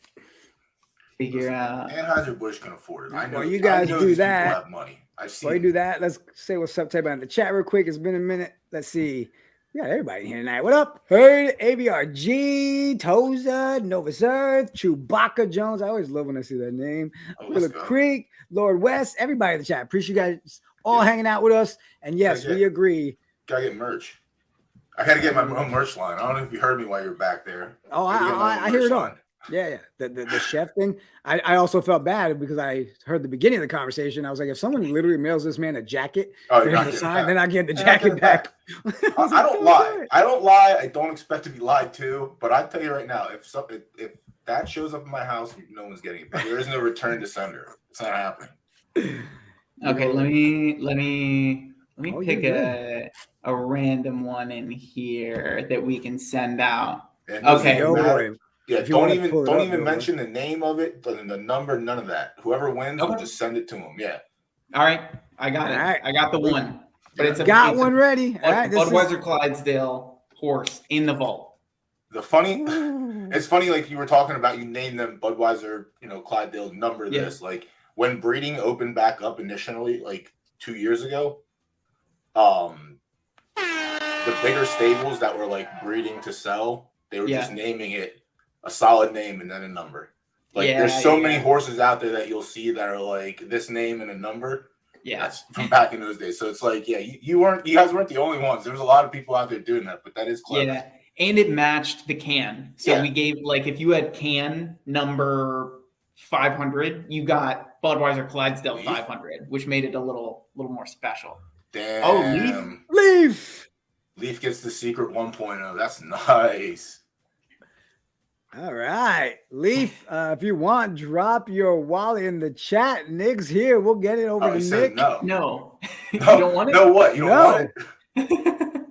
figure out. Anheuser-Busch can afford it. I know. While you guys I know do these people that- have money. I've seen. Before you do that, let's say what's up to everybody in the chat real quick. It's been a minute. Let's see. We got everybody in here tonight. What up? Hey, ABRG, Toza, Novus Earth, Chewbacca Jones. I always love when I see that name. Oh, Willow let's go. Creek, Lord West, everybody in the chat. Appreciate you guys all hanging out with us. And yes, Yeah. we agree. Gotta get merch. I gotta get my own merch line. I don't know if you heard me while you were back there. Oh, Gotta get my own I hear merch it line. all. Yeah. The chef thing. I also felt bad because I heard the beginning of the conversation. I was like, if someone literally mails this man a jacket Oh, for you're him not to getting sign, that. then I get the You're not jacket getting back. I don't lie. I don't lie. I don't expect to be lied to. But I tell you right now, if that shows up in my house, no one's getting it. There is no return to sender. It's not happening. Okay, let me Oh, pick you're a random one in here that we can send out. And it doesn't Okay. even No matter. way. Yeah, If you don't wanna even pull it don't up, even no mention the name of it, the number, none of that. Whoever wins, will Okay. just send it to them. Yeah. All right, I got it. All right. I got the one. But it's a Got it's one ready. All right. This is- Budweiser Clydesdale horse in the vault. The funny, it's funny. Like you were talking about, you named them Budweiser, Clydesdale number Yeah. this. Like when breeding opened back up initially, like 2 years ago, the bigger stables that were like breeding to sell, they were just naming it a solid name and then a number. Like there's so many horses out there that you'll see that are like this name and a number. Yeah. That's from back in those days. So it's like, yeah, you guys weren't the only ones. There was a lot of people out there doing that, but that is clever. Yeah. And it matched the can. So we gave, like, if you had can number 500, you got Budweiser Clydesdale 500, which made it a little more special. Damn. Oh, Leaf. Leaf gets the secret 1.0. That's nice. All right, Leaf. If you want, drop your wallet in the chat. Nick's here. We'll get it over He to said Nick. no. No. You No, don't want it? no, what? You don't want it?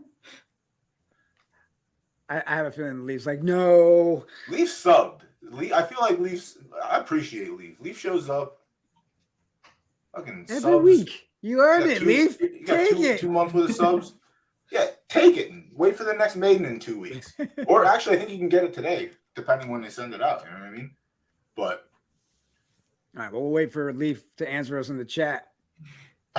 I have a feeling Leaf's like, no. Leaf subbed. I feel like Leaf's. I appreciate Leaf. Leaf shows up. Fucking Every subs. week. You earned You it, got Leaf. You got Take two, it. 2 months worth of subs. Yeah, take it and wait for the next maiden in 2 weeks. Or actually, I think you can get it today, depending when they send it out. You know what I mean? But All right, well, we'll wait for Leaf to answer us in the chat.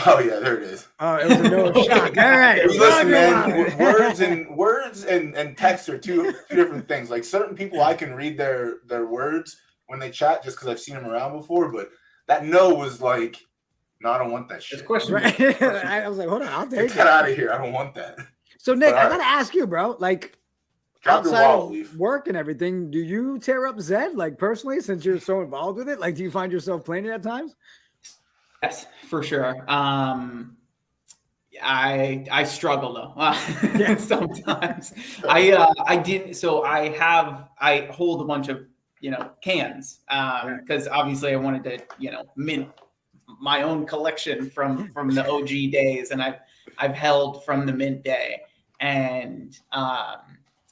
oh yeah, there it is. Oh, it was a no shock. All right. Listen, Rock man, on. words and text are two different things. Like certain people, I can read their words when they chat just because I've seen them around before. But that no was like, no, I don't want that shit. It's questionable. Right? I was like, hold on, I'll Get take that it. out of here. I don't want that. So, Nick, But, I all got to ask you, bro, like, Drop your outside wallet, of Leaf. work and everything, do you tear up Zed, like, personally, since you're so involved with it? Like, do you find yourself playing it at times? Yes, for sure. I struggle though sometimes. I didn't. So I hold a bunch of cans because obviously I wanted to mint my own collection from the OG days, and I've held from the mint day, and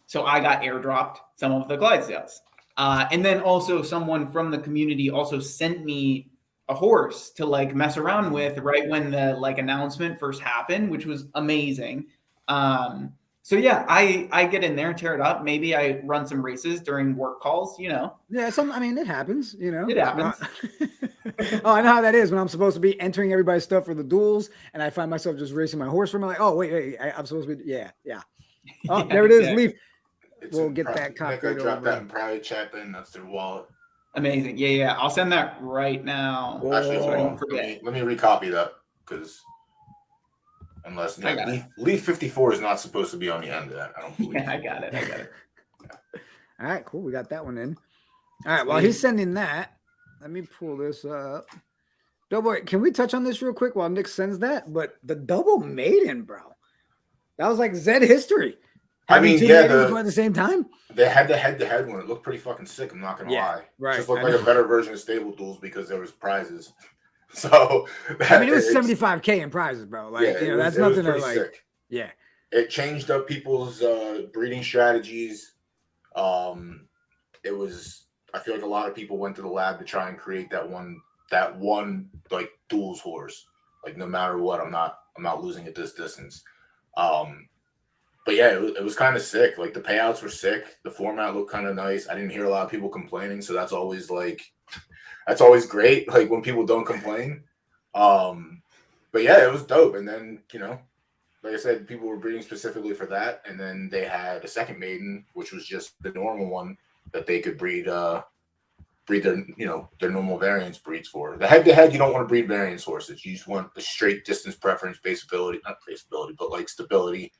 so I got airdropped some of the Clydesdales, and then also someone from the community also sent me a horse to like mess around with right when the like announcement first happened, which was amazing. So yeah, I get in there and tear it up. Maybe I run some races during work calls, you know. Yeah, I mean, it happens, you know. It happens. Oh, I know how that is when I'm supposed to be entering everybody's stuff for the duels, and I find myself just racing my horse from like, oh wait, I'm supposed to be, yeah. Oh, Yeah, there it is, exactly. Leaf. We'll get that copy. I dropped that in private chat. Then that's their wallet. Amazing. Yeah. I'll send that right now. Actually, so I don't let forget. me recopy that because unless Leaf 54 is not supposed to be on the end of that. I don't believe. Yeah, I got it. All right, cool. We got that one in. All right, while he's sending that, let me pull this up. Doughboy, can we touch on this real quick while Nick sends that? But the double maiden, bro, that was like Zed history. I mean, yeah, at the same time. They had the head-to-head one. It looked pretty fucking sick. I'm not gonna lie. Right. Just looked like a better version of Stable Duels because there was prizes. So I mean, it was 75K in prizes, bro. Like, yeah, you know, that's nothing to like. Sick. Yeah. It changed up people's breeding strategies. It was. I feel like a lot of people went to the lab to try and create that one like duels horse. Like no matter what, I'm not losing at this distance. But yeah, it was kind of sick. Like the payouts were sick. The format looked kind of nice. I didn't hear a lot of people complaining, so that's always great. Like when people don't complain. But yeah, it was dope. And then, you know, like I said, people were breeding specifically for that. And then they had a second maiden, which was just the normal one that they could breed their normal variance breeds for. The head-to-head, you don't want to breed variance horses. You just want the straight distance preference, not base ability, but like stability.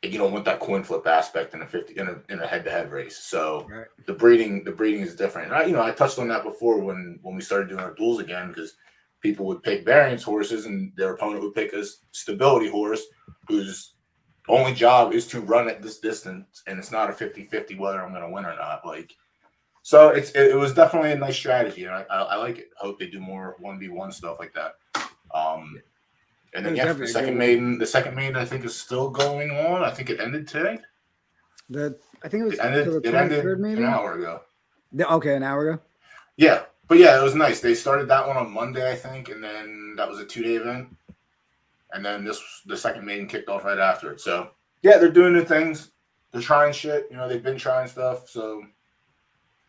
You don't want that coin flip aspect in a head-to-head race. So right. the breeding is different. And I touched on that before when we started doing our duels again, because people would pick variance horses and their opponent would pick a stability horse whose only job is to run at this distance, and it's not a 50-50 whether I'm going to win or not. Like, so it was definitely a nice strategy, and I like it. I hope they do more 1v1 stuff like that. And then the second maiden I think is still going on. I think it ended today. I think it was it ended maybe an hour ago. Okay, an hour ago. Yeah, but yeah, it was nice. They started that one on Monday, I think, and then that was a 2-day event. And then the second maiden kicked off right after it. So yeah, they're doing new things. They're trying shit. You know, they've been trying stuff. So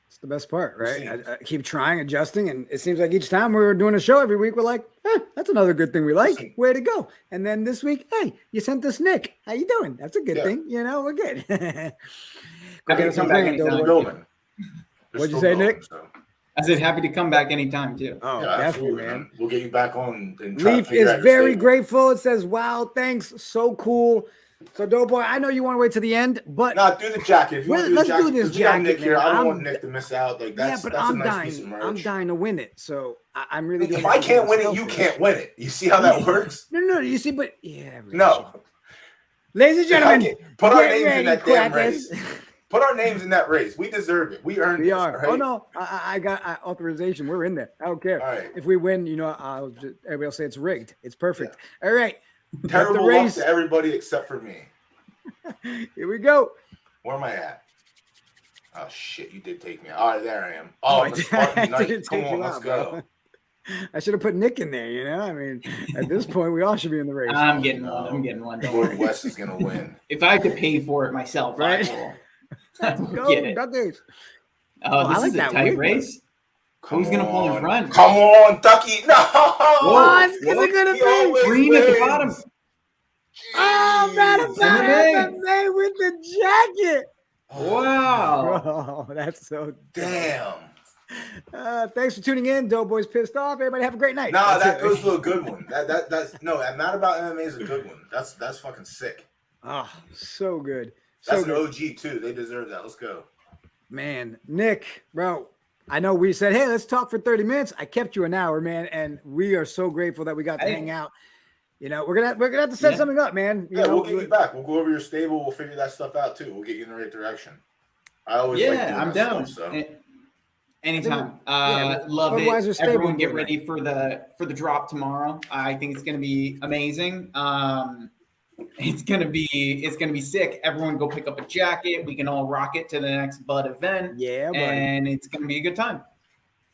it's the best part, right? I keep trying, adjusting, and it seems like each time we're doing a show every week, we're like, that's another good thing we like. Way to go! And then this week, hey, you sent us Nick. How you doing? That's a good thing. You know, we're good. Go get us some back anytime. What'd you say, Nick? So. I said happy to come back anytime too. Oh, yeah, definitely, man. We'll get you back on. And Leaf is very grateful. It says, "Wow, thanks, so cool." So, Doughboy, I know you want to wait to the end, but do the jacket. Let's do this jacket. Nick here. I don't want Nick to miss out. Like that's I'm a nice dying. piece of merch. I'm dying to win it. So I'm really. If I can't win it, you can't win it. You see how that works? No. You see, but yeah. No. Ladies and gentlemen, put our names in that damn race. Put our names in that race. We deserve it. We earned it. We are. Right? Oh no, I got authorization. We're in there. I don't care. All right. If we win, everybody will say it's rigged. It's perfect. Yeah. All right. Terrible luck to everybody except for me. Here we go. Where am I at? Oh shit! You did take me. All right, there I am. Oh, the Spartan Knight. Come on, let's go. I should have put Nick in there. You know, I mean, at this point, we all should be in the race. I'm getting one. Jordan West is gonna win. If I had to pay for it myself, right? I will. Let's go, get it. Duckies. Oh, this is a tight race. Who's gonna pull in front? Come on, Ducky! No. What's it gonna be? Green at the bottom. Oh, man, with the jacket. Wow. Oh, that's so damn. Thanks for tuning in. Doughboy's pissed off. Everybody have a great night. No, that goes to a good one. That's Mad About MMA is a good one. That's fucking sick. Oh, so good. That's an OG too. They deserve that. Let's go. Man, Nick, bro. I know we said, hey, let's talk for 30 minutes. I kept you an hour, man, and we are so grateful that we got to hang out. You know, we're gonna have to set something up, man. We'll get you back. We'll go over your stable. We'll figure that stuff out too. We'll get you in the right direction. I always I'm down. Stuff, so. Anytime. Love Budweiser it. Everyone get ready for the drop tomorrow. I think it's gonna be amazing. It's gonna be sick. Everyone go pick up a jacket. We can all rock it to the next Bud event. Yeah, buddy. And it's gonna be a good time.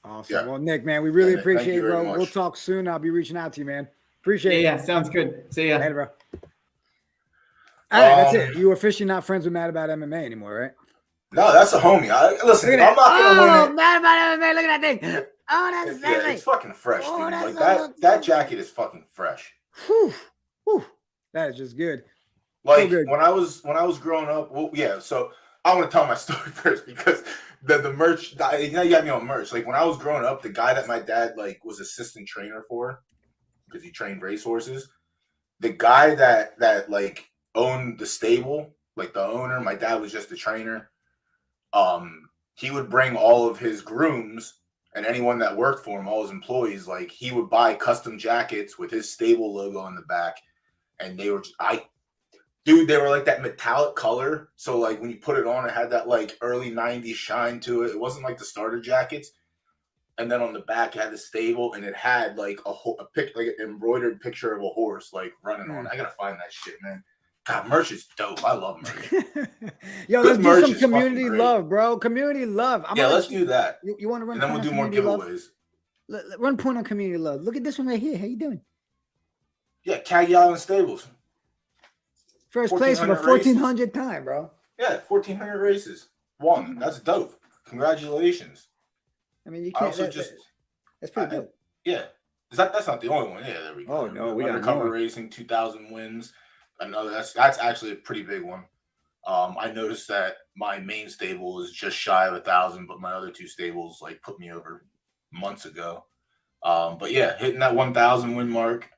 Awesome. Yeah. Well, Nick, man, we really Yeah, Nick, thank appreciate you it, very bro. We'll much. talk soon. I'll be reaching out to you, man. Appreciate it. Yeah, sounds good. See ya. Later, bro. All right, that's it. You officially not friends with Mad About MMA anymore, right? No, that's a homie. Listen, Look I'm at not gonna win it. Mad About MMA. Look at that thing. Oh, that's Yeah, it's fucking fresh, dude. Like that's that jacket is fucking fresh. Whew, whew. That is just good. Like So good. when I was growing up, well, yeah. So I want to tell my story first because the merch. You know, you got me on merch. Like when I was growing up, the guy that my dad like was assistant trainer for, because he trained racehorses. The guy that like owned the stable, like the owner, my dad was just the trainer. He would bring all of his grooms and anyone that worked for him, all his employees, like he would buy custom jackets with his stable logo on the back. And they were, they were like that metallic color. So like when you put it on, it had that like early 90s shine to it. It wasn't like the starter jackets. And then on the back, it had the stable and it had like like an embroidered picture of a horse like running on. I gotta find that shit, man. God, merch is dope. I love merch. Yo, let's do some community love, bro. Community love. Let's do that. You want to run? And then we'll do more giveaways. Run point on community love. Look at this one right here. How you doing? Yeah, Caggy Island Stables. First place for the 1400th time, bro. Yeah, 1400 races. Won. That's dope. Congratulations. I mean, you can't. That's pretty dope. Yeah. That's not the only one. Yeah, there we go. Oh no, we got Undercover Racing, 2,000 wins. Another that's actually a pretty big one. I noticed that my main stable is just shy of 1,000, but my other two stables like put me over months ago. But yeah, hitting that 1,000 win mark.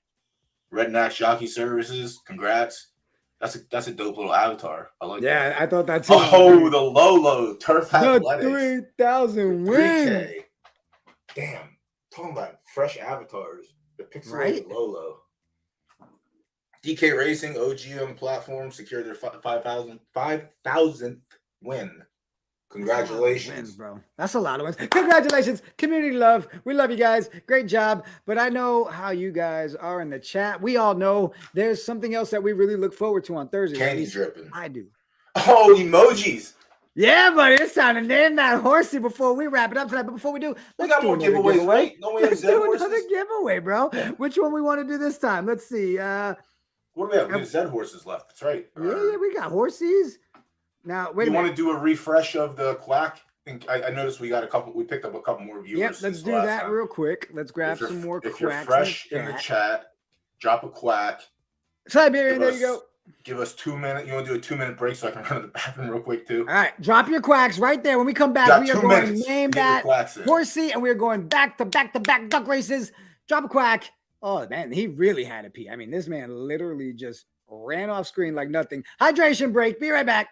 Redneck Jockey Services, congrats. That's a dope little avatar. I like that. Yeah, I thought that's it. Oh, the Lolo Turf Athletics. 3,000 wins. 3K. Damn. Talking about fresh avatars. The pixelated Lolo. DK Racing, OGM platform, secured their 5,000th win. Congratulations, wins, bro. That's a lot of wins. Congratulations, community love. We love you guys. Great job. But I know how you guys are in the chat. We all know there's something else that we really look forward to on Thursday. Candy dripping. I do. Oh, emojis. Yeah, buddy. It's time to name that horsey before we wrap it up tonight. But before we do, let's do another giveaway. Right? Let's do another giveaway, bro. Which one we want to do this time? Let's see. What do we have? We have Zed horses left. That's right. Yeah, we got horses. Now, wait a minute. You want to do a refresh of the quack? I noticed we got a couple. We picked up a couple more viewers. Yep, let's do that real quick. Let's grab some more quacks. If you're fresh in the chat, drop a quack. Siberian, there you go. Give us 2 minutes. You want to do a 2-minute break so I can run to the bathroom real quick too? All right, drop your quacks right there. When we come back, we are going to name that horsey, and we are going back to back duck races. Drop a quack. Oh man, he really had a pee. I mean, this man literally just ran off screen like nothing. Hydration break. Be right back.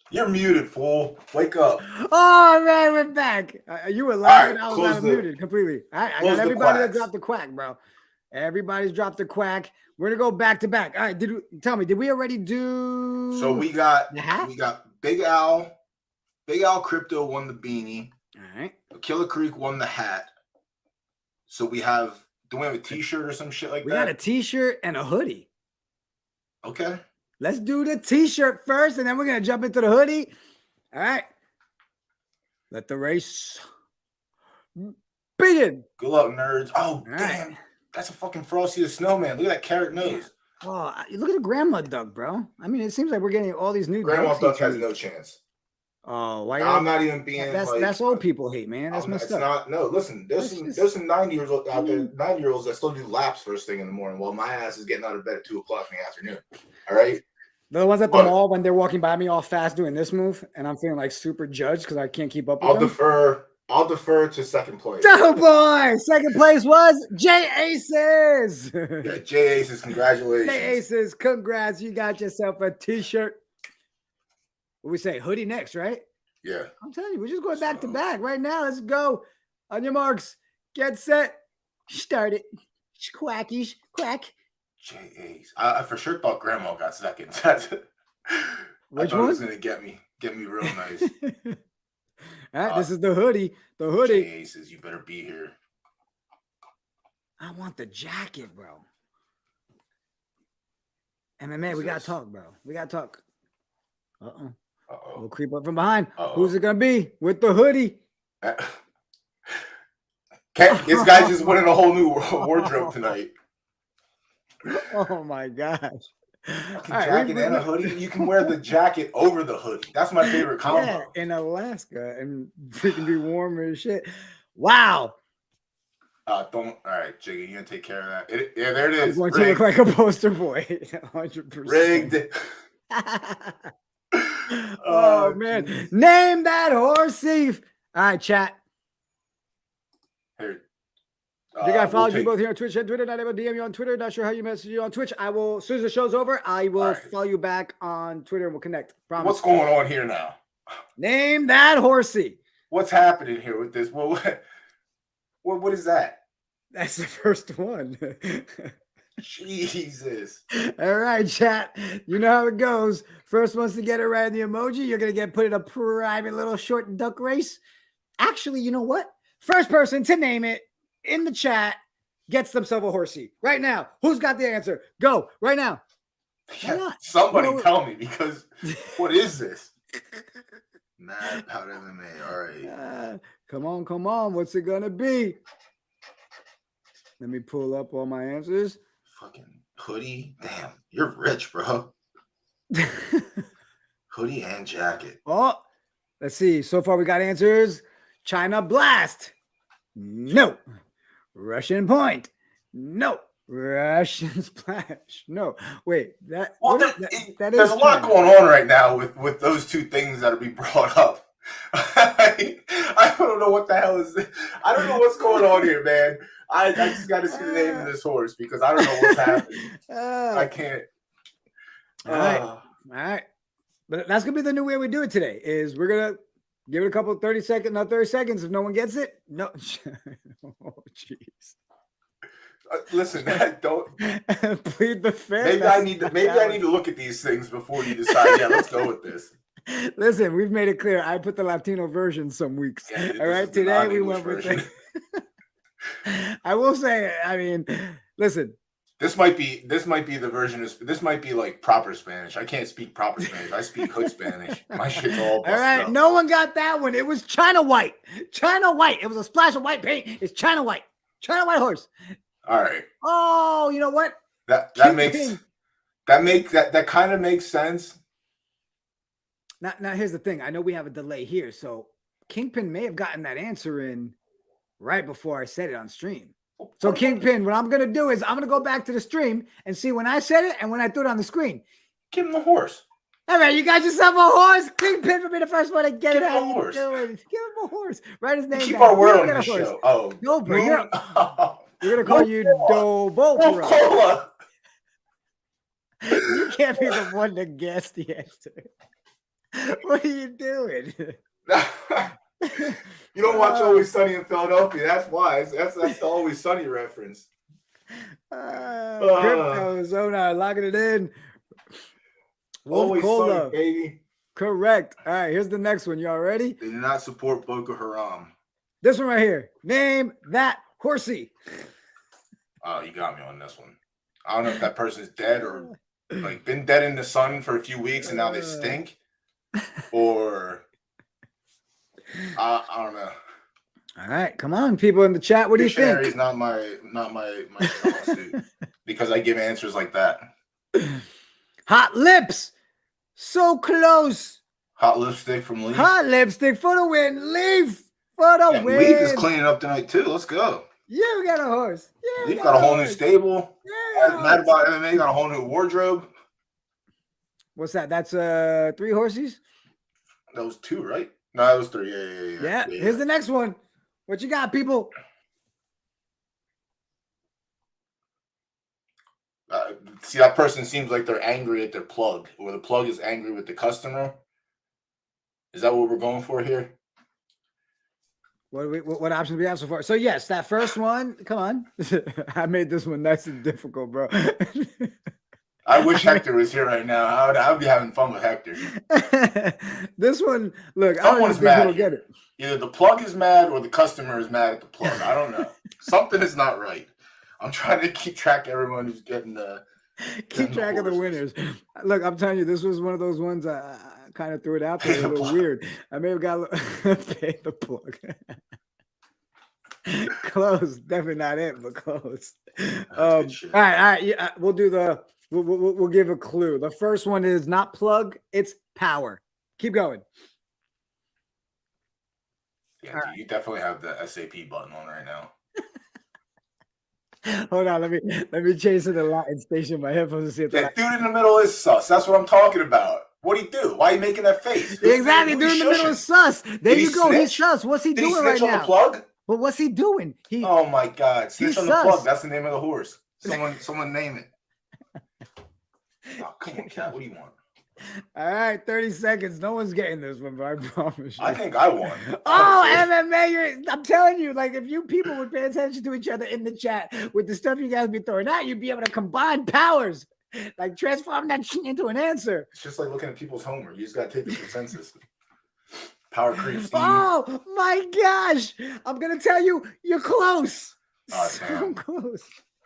You're muted, fool. Wake up. Oh, man, we're back. You were live. Right, I was muted completely. I got everybody that dropped the quack, bro. Everybody's dropped a quack. We're gonna go back to back. All right, did we already do? So we got the hat? Big Al. Big Al Crypto won the beanie. All right. Killer Creek won the hat. So do we have a t-shirt or some shit like that? We got a t-shirt and a hoodie. Okay. Let's do the t-shirt first, and then we're gonna jump into the hoodie. All right. Let the race begin. Good luck, nerds. Oh, All damn. right. That's a fucking Frosty the Snowman. Look at that carrot nose. Oh, look at the grandma duck, bro. I mean, it seems like we're getting all these new Grandma ducks duck each has week. no chance. Oh, why? I'm not even being that's old people hate, man. That's messed up. Listen, there's some 90-year-olds out there, 90-year-olds that still do laps first thing in the morning while my ass is getting out of bed at 2 o'clock in the afternoon. All right. The ones at the mall when they're walking by me all fast doing this move, and I'm feeling like super judged because I can't keep up with them. I'll defer to second place. Oh boy, second place was J Aces. Yeah, J Aces, congratulations. J Aces, congrats! You got yourself a t-shirt. What we say? Hoodie next, right? Yeah. I'm telling you, we're just going back to back right now. Let's go. On your marks, get set, start it. Quackies, quack. J Ace. I for sure thought Grandma got second. Which I thought one? it was gonna get me real nice. All right, this is the hoodie. The hoodie. J Aces, you better be here. I want the jacket, bro. MMA, we gotta talk, bro. We gotta talk. We'll creep up from behind. Who's it gonna be with the hoodie? This guy just went in a whole new wardrobe tonight. Oh my gosh. Jacket and a hoodie. You can wear the jacket over the hoodie. That's my favorite combo. Yeah, in Alaska, and it can be warmer as shit. Wow. All right, Jiggy, you gonna take care of that? There it is. I'm going to look like a poster boy. 100%. Rigged. Oh man. Geez. Name that horsey. All right, chat. Here. I think I followed you both here on Twitch and Twitter. Not able to DM you on Twitter. Not sure how you message you on Twitch. I will, as soon as the show's over, I will follow you back on Twitter and we'll connect. Promise. What's going on here now? Name that horsey. What's happening here with this? What is that? That's the first one. Jesus. All right, chat. You know how it goes. First ones to get it right in the emoji, you're going to get put in a private little short duck race. Actually, you know what? First person to name it in the chat gets themselves a horsey. Right now. Who's got the answer? Go. Right now. Yeah, somebody tell me, because what is this? Mad about MMA. All right. Come on. What's it going to be? Let me pull up all my answers. Fucking hoodie. Damn, you're rich, bro. Hoodie and jacket. Oh, let's see. So far, we got answers. China Blast. No. Russian Point. No. Russian Splash. No. Wait. That there's a lot going on right now with those two things that are being brought up. I don't know what the hell is this. I don't know what's going on here, man. I just got to see the name of this horse because I don't know what's happening. I can't. All right. But that's going to be the new way we do it today is we're going to give it a couple of 30 seconds. If no one gets it, no. Oh, jeez. Listen, don't plead the fifth. Maybe I need to look at these things before you decide. Yeah, let's go with this. Listen, we've made it clear. I put the Latino version some weeks. Yeah, all right, today we went with it. I will say, I mean, listen. This might be the version. This might be like proper Spanish. I can't speak proper Spanish. I speak hood Spanish. My shit's all busted right. up. No one got that one. It was China White. China White. It was a splash of white paint. It's China White. China White horse. All right. Oh, you know what? That kind of makes sense. Now here's the thing. I know we have a delay here, so Kingpin may have gotten that answer in right before I said it on stream. So Kingpin, what I'm gonna do is I'm gonna go back to the stream and see when I said it and when I threw it on the screen. Give him the horse. All right, you got yourself a horse. Kingpin for being the first one to get Give it. him a horse. Give him a horse. Write his name down. Keep our word on this show. Oh, no, bro. We're gonna call you Dobo. You can't be the one to guess the answer. What are you doing? You don't watch Always Sunny in Philadelphia. That's why. That's the Always Sunny reference. Crypto Sonar, locking it in. Wolf Always Cola. sunny, baby. Correct. All right, here's the next one. Y'all ready? They do not support Boko Haram. This one right here. Name that horsey. Oh, you got me on this one. I don't know if that person's dead or like been dead in the sun for a few weeks and now they stink, or I don't know. All right, come on, people in the chat. What do you think? Dictionary is not my strong suit because I give answers like that. Hot lips, so close. Hot lipstick from Leaf. Hot lipstick for the win. Leaf for the win. Leaf is cleaning up tonight too. Let's go. Yeah, we got a horse. Yeah, Leaf got a whole new stable. Yeah, Mad about MMA got a whole new wardrobe. What's that? That's 3 horses. That was 2, right? No, that was 3. Yeah. Here's the next one. What you got, people? See, that person seems like they're angry at their plug, or the plug is angry with the customer. Is that what we're going for here? What options we have so far? So yes, that first one. Come on, I made this one nice and difficult, bro. I wish Hector was here right now. I would be having fun with Hector. This one, look, Someone's I don't mad. think people get it. Either the plug is mad or the customer is mad at the plug. I don't know. Something is not right. I'm trying to keep track of everyone who's getting the keep track of the winners. Look, I'm telling you, this was one of those ones I kind of threw it out there a little weird. I may have got pay the plug. Close, definitely not it, but close. All right. Yeah, we'll do the. We'll give a clue. The first one is not plug; it's power. Keep going. Yeah, you definitely have the SAP button on right now. Hold on, let me change to the Latin station. My headphones see it. That dude in the middle is sus. That's what I'm talking about. What'd he do? Why are you making that face? Exactly, dude in the middle is sus. There you go. He's sus. What's he doing right now? Did he snitch on the plug? But what's he doing? Oh my God! Snitch on the plug. That's the name of the horse. Someone name it. Oh, come on, Cat. What do you want? All right, 30 seconds. No one's getting this one, but I promise you. I think I won. Oh, MMA. I'm telling you, like, if you people would pay attention to each other in the chat with the stuff you guys be throwing out, you'd be able to combine powers, like transform that shit into an answer. It's just like looking at people's homework. You just got to take the consensus. Power creep. Steve. Oh, my gosh. I'm going to tell you, you're close. Oh, so close.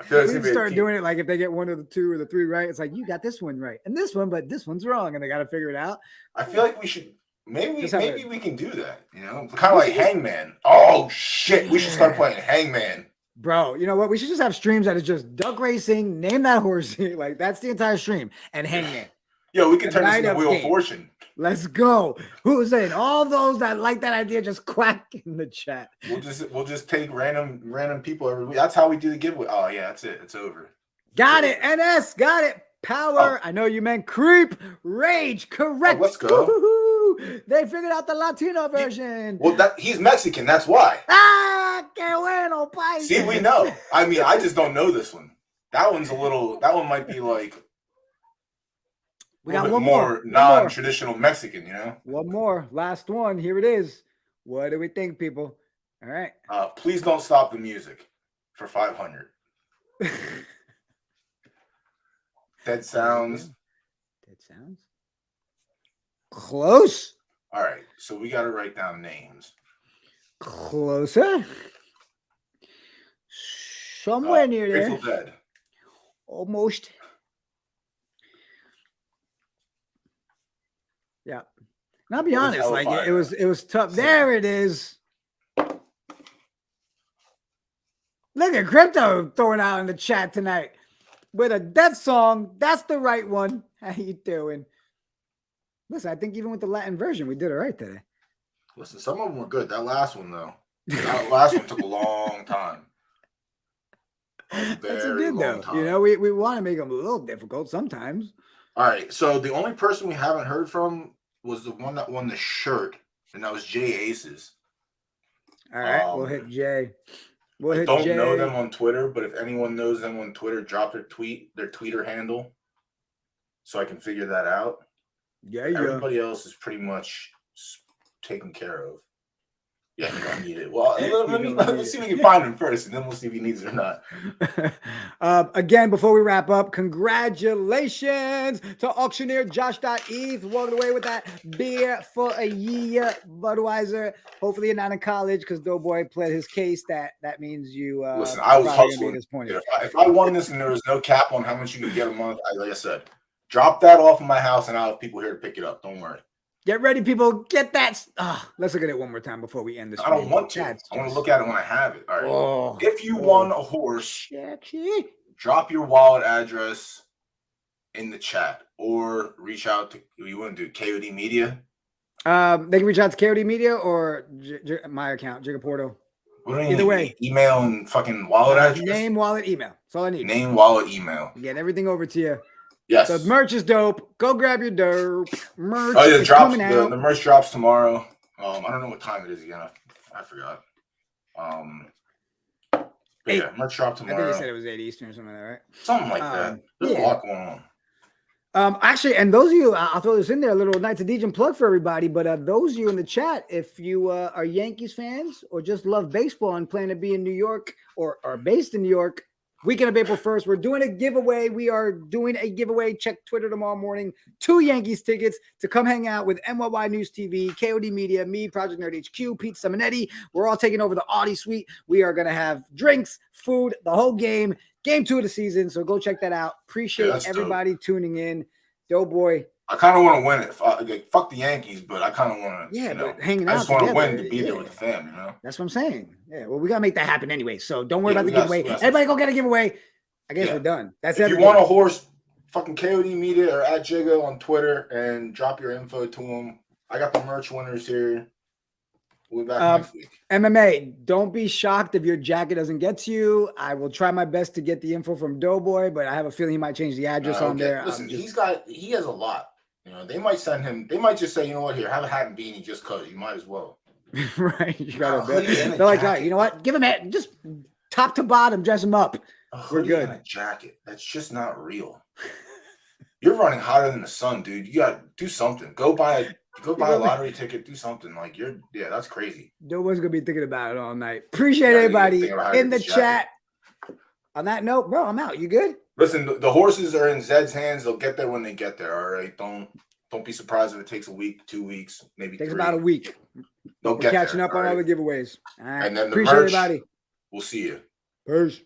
We can start doing it like if they get 1 of the 2 or the 3 right, it's like you got this one right and this one, but this one's wrong, and they got to figure it out. I feel like we should maybe we can do that. You know, kind of like Hangman. Oh shit, we should start playing Hangman, bro. You know what? We should just have streams that is just duck racing. Name that horse. Like that's the entire stream, and Hangman. Yo, we can turn this into Wheel of Fortune. Let's go. Who's saying all those that like that idea? Just quack in the chat. We'll just take random people every week. That's how we do the giveaway. Oh yeah, that's it. It's over. Got it. NS got it. Power. I know you meant creep. Rage. Correct. Let's go. Woo-hoo-hoo. They figured out the Latino version. He's Mexican. That's why. Ah, que bueno, país. See, we know. I mean, I just don't know this one. That one might be like. We got one more non-traditional Mexican, you know. One more, last one. Here it is. What do we think, people? All right. Please don't stop the music for 500. Dead sounds. Dead sounds. Close. All right, so we got to write down names. Closer. Somewhere near there. Grateful Dead. Almost. Yeah. And I'll be honest, like it was tough. There it is. Look at Crypto throwing out in the chat tonight with a death song. That's the right one. How you doing? Listen, I think even with the Latin version, we did it right today. Listen, some of them were good. That last one, though. That last one took a long time. That's a good though. You know, we want to make them a little difficult sometimes. All right, so the only person we haven't heard from was the one that won the shirt, and that was Jay Aces. All right, we'll hit Jay. I don't know them on Twitter, but if anyone knows them on Twitter, drop their Twitter handle, so I can figure that out. Yeah, Everybody else is pretty much taken care of. Yeah, he don't need it. Well, let's see if we can find him first, and then we'll see if he needs it or not. Again, before we wrap up, congratulations to auctioneer Josh.eth walking away with that beer for a year, Budweiser. Hopefully you're not in college because Doughboy pled his case. That means you. Listen, I was hustling. Disappointed. If I won this and there was no cap on how much you could get a month, like I said, drop that off in my house, and I'll have people here to pick it up. Don't worry. Get ready, people. Get that. Let's look at it one more time before we end this. I don't want to. I want to look at it when I have it. All right. Oh, if you won a horse, drop your wallet address in the chat or reach out to, you want to do KOD Media? They can reach out to KOD Media or my account, Gigaporto. Either way. Email and fucking wallet address? Name, wallet, email. That's all I need. Name, wallet, email. Get everything over to you. Yes. The merch is dope. Go grab your dope. Merch is coming out. The merch drops tomorrow. I don't know what time it is again. I forgot. But yeah, merch drop tomorrow. I think you said it was 8 Eastern or something like that, right? Something like that. There's a lot going on. Actually, and those of you, I'll throw this in there, a little Nights of DJ plug for everybody. But those of you in the chat, if you are Yankees fans or just love baseball and plan to be in New York or are based in New York, weekend of April 1st, we're doing a giveaway. We are doing a giveaway. Check Twitter tomorrow morning. 2 Yankees tickets to come hang out with NYY News TV, KOD Media, me, Project Nerd HQ, Pete Simonetti. We're all taking over the Audi Suite. We are going to have drinks, food, the whole game. Game 2 of the season. So go check that out. Appreciate everybody tuning in. Doughboy. I kind of want to win it. Fuck the Yankees, but I kind of want to. Yeah, but hanging out. I just want to win to be there with the fam. You know. That's what I'm saying. Yeah. Well, we gotta make that happen anyway. So don't worry about the giveaway. Everybody go get a giveaway. I guess we're done. That's it. If you want a horse, fucking KOD Media or at Jigga on Twitter and drop your info to them. I got the merch winners here. We'll be back next week. MMA, don't be shocked if your jacket doesn't get to you. I will try my best to get the info from Doughboy, but I have a feeling he might change the address on there. Listen, he has a lot. You know, they might send him. They might just say, you know what, here, have a hat and beanie just cause. You might as well. Right. You got they're like, right, you know what? Give him it. Just top to bottom, dress him up. We're good. A jacket. That's just not real. You're running hotter than the sun, dude. You got to do something. Go buy a lottery ticket. Do something. Like that's crazy. No one's gonna be thinking about it all night. Appreciate everybody in the chat. On that note, bro, I'm out. You good? Listen, the horses are in Zed's hands. They'll get there when they get there. All right. Don't be surprised if it takes a week, 2 weeks, maybe 3. Takes about a week. We're catching up on all the giveaways. All right. And then appreciate everybody. We'll see you. Peace.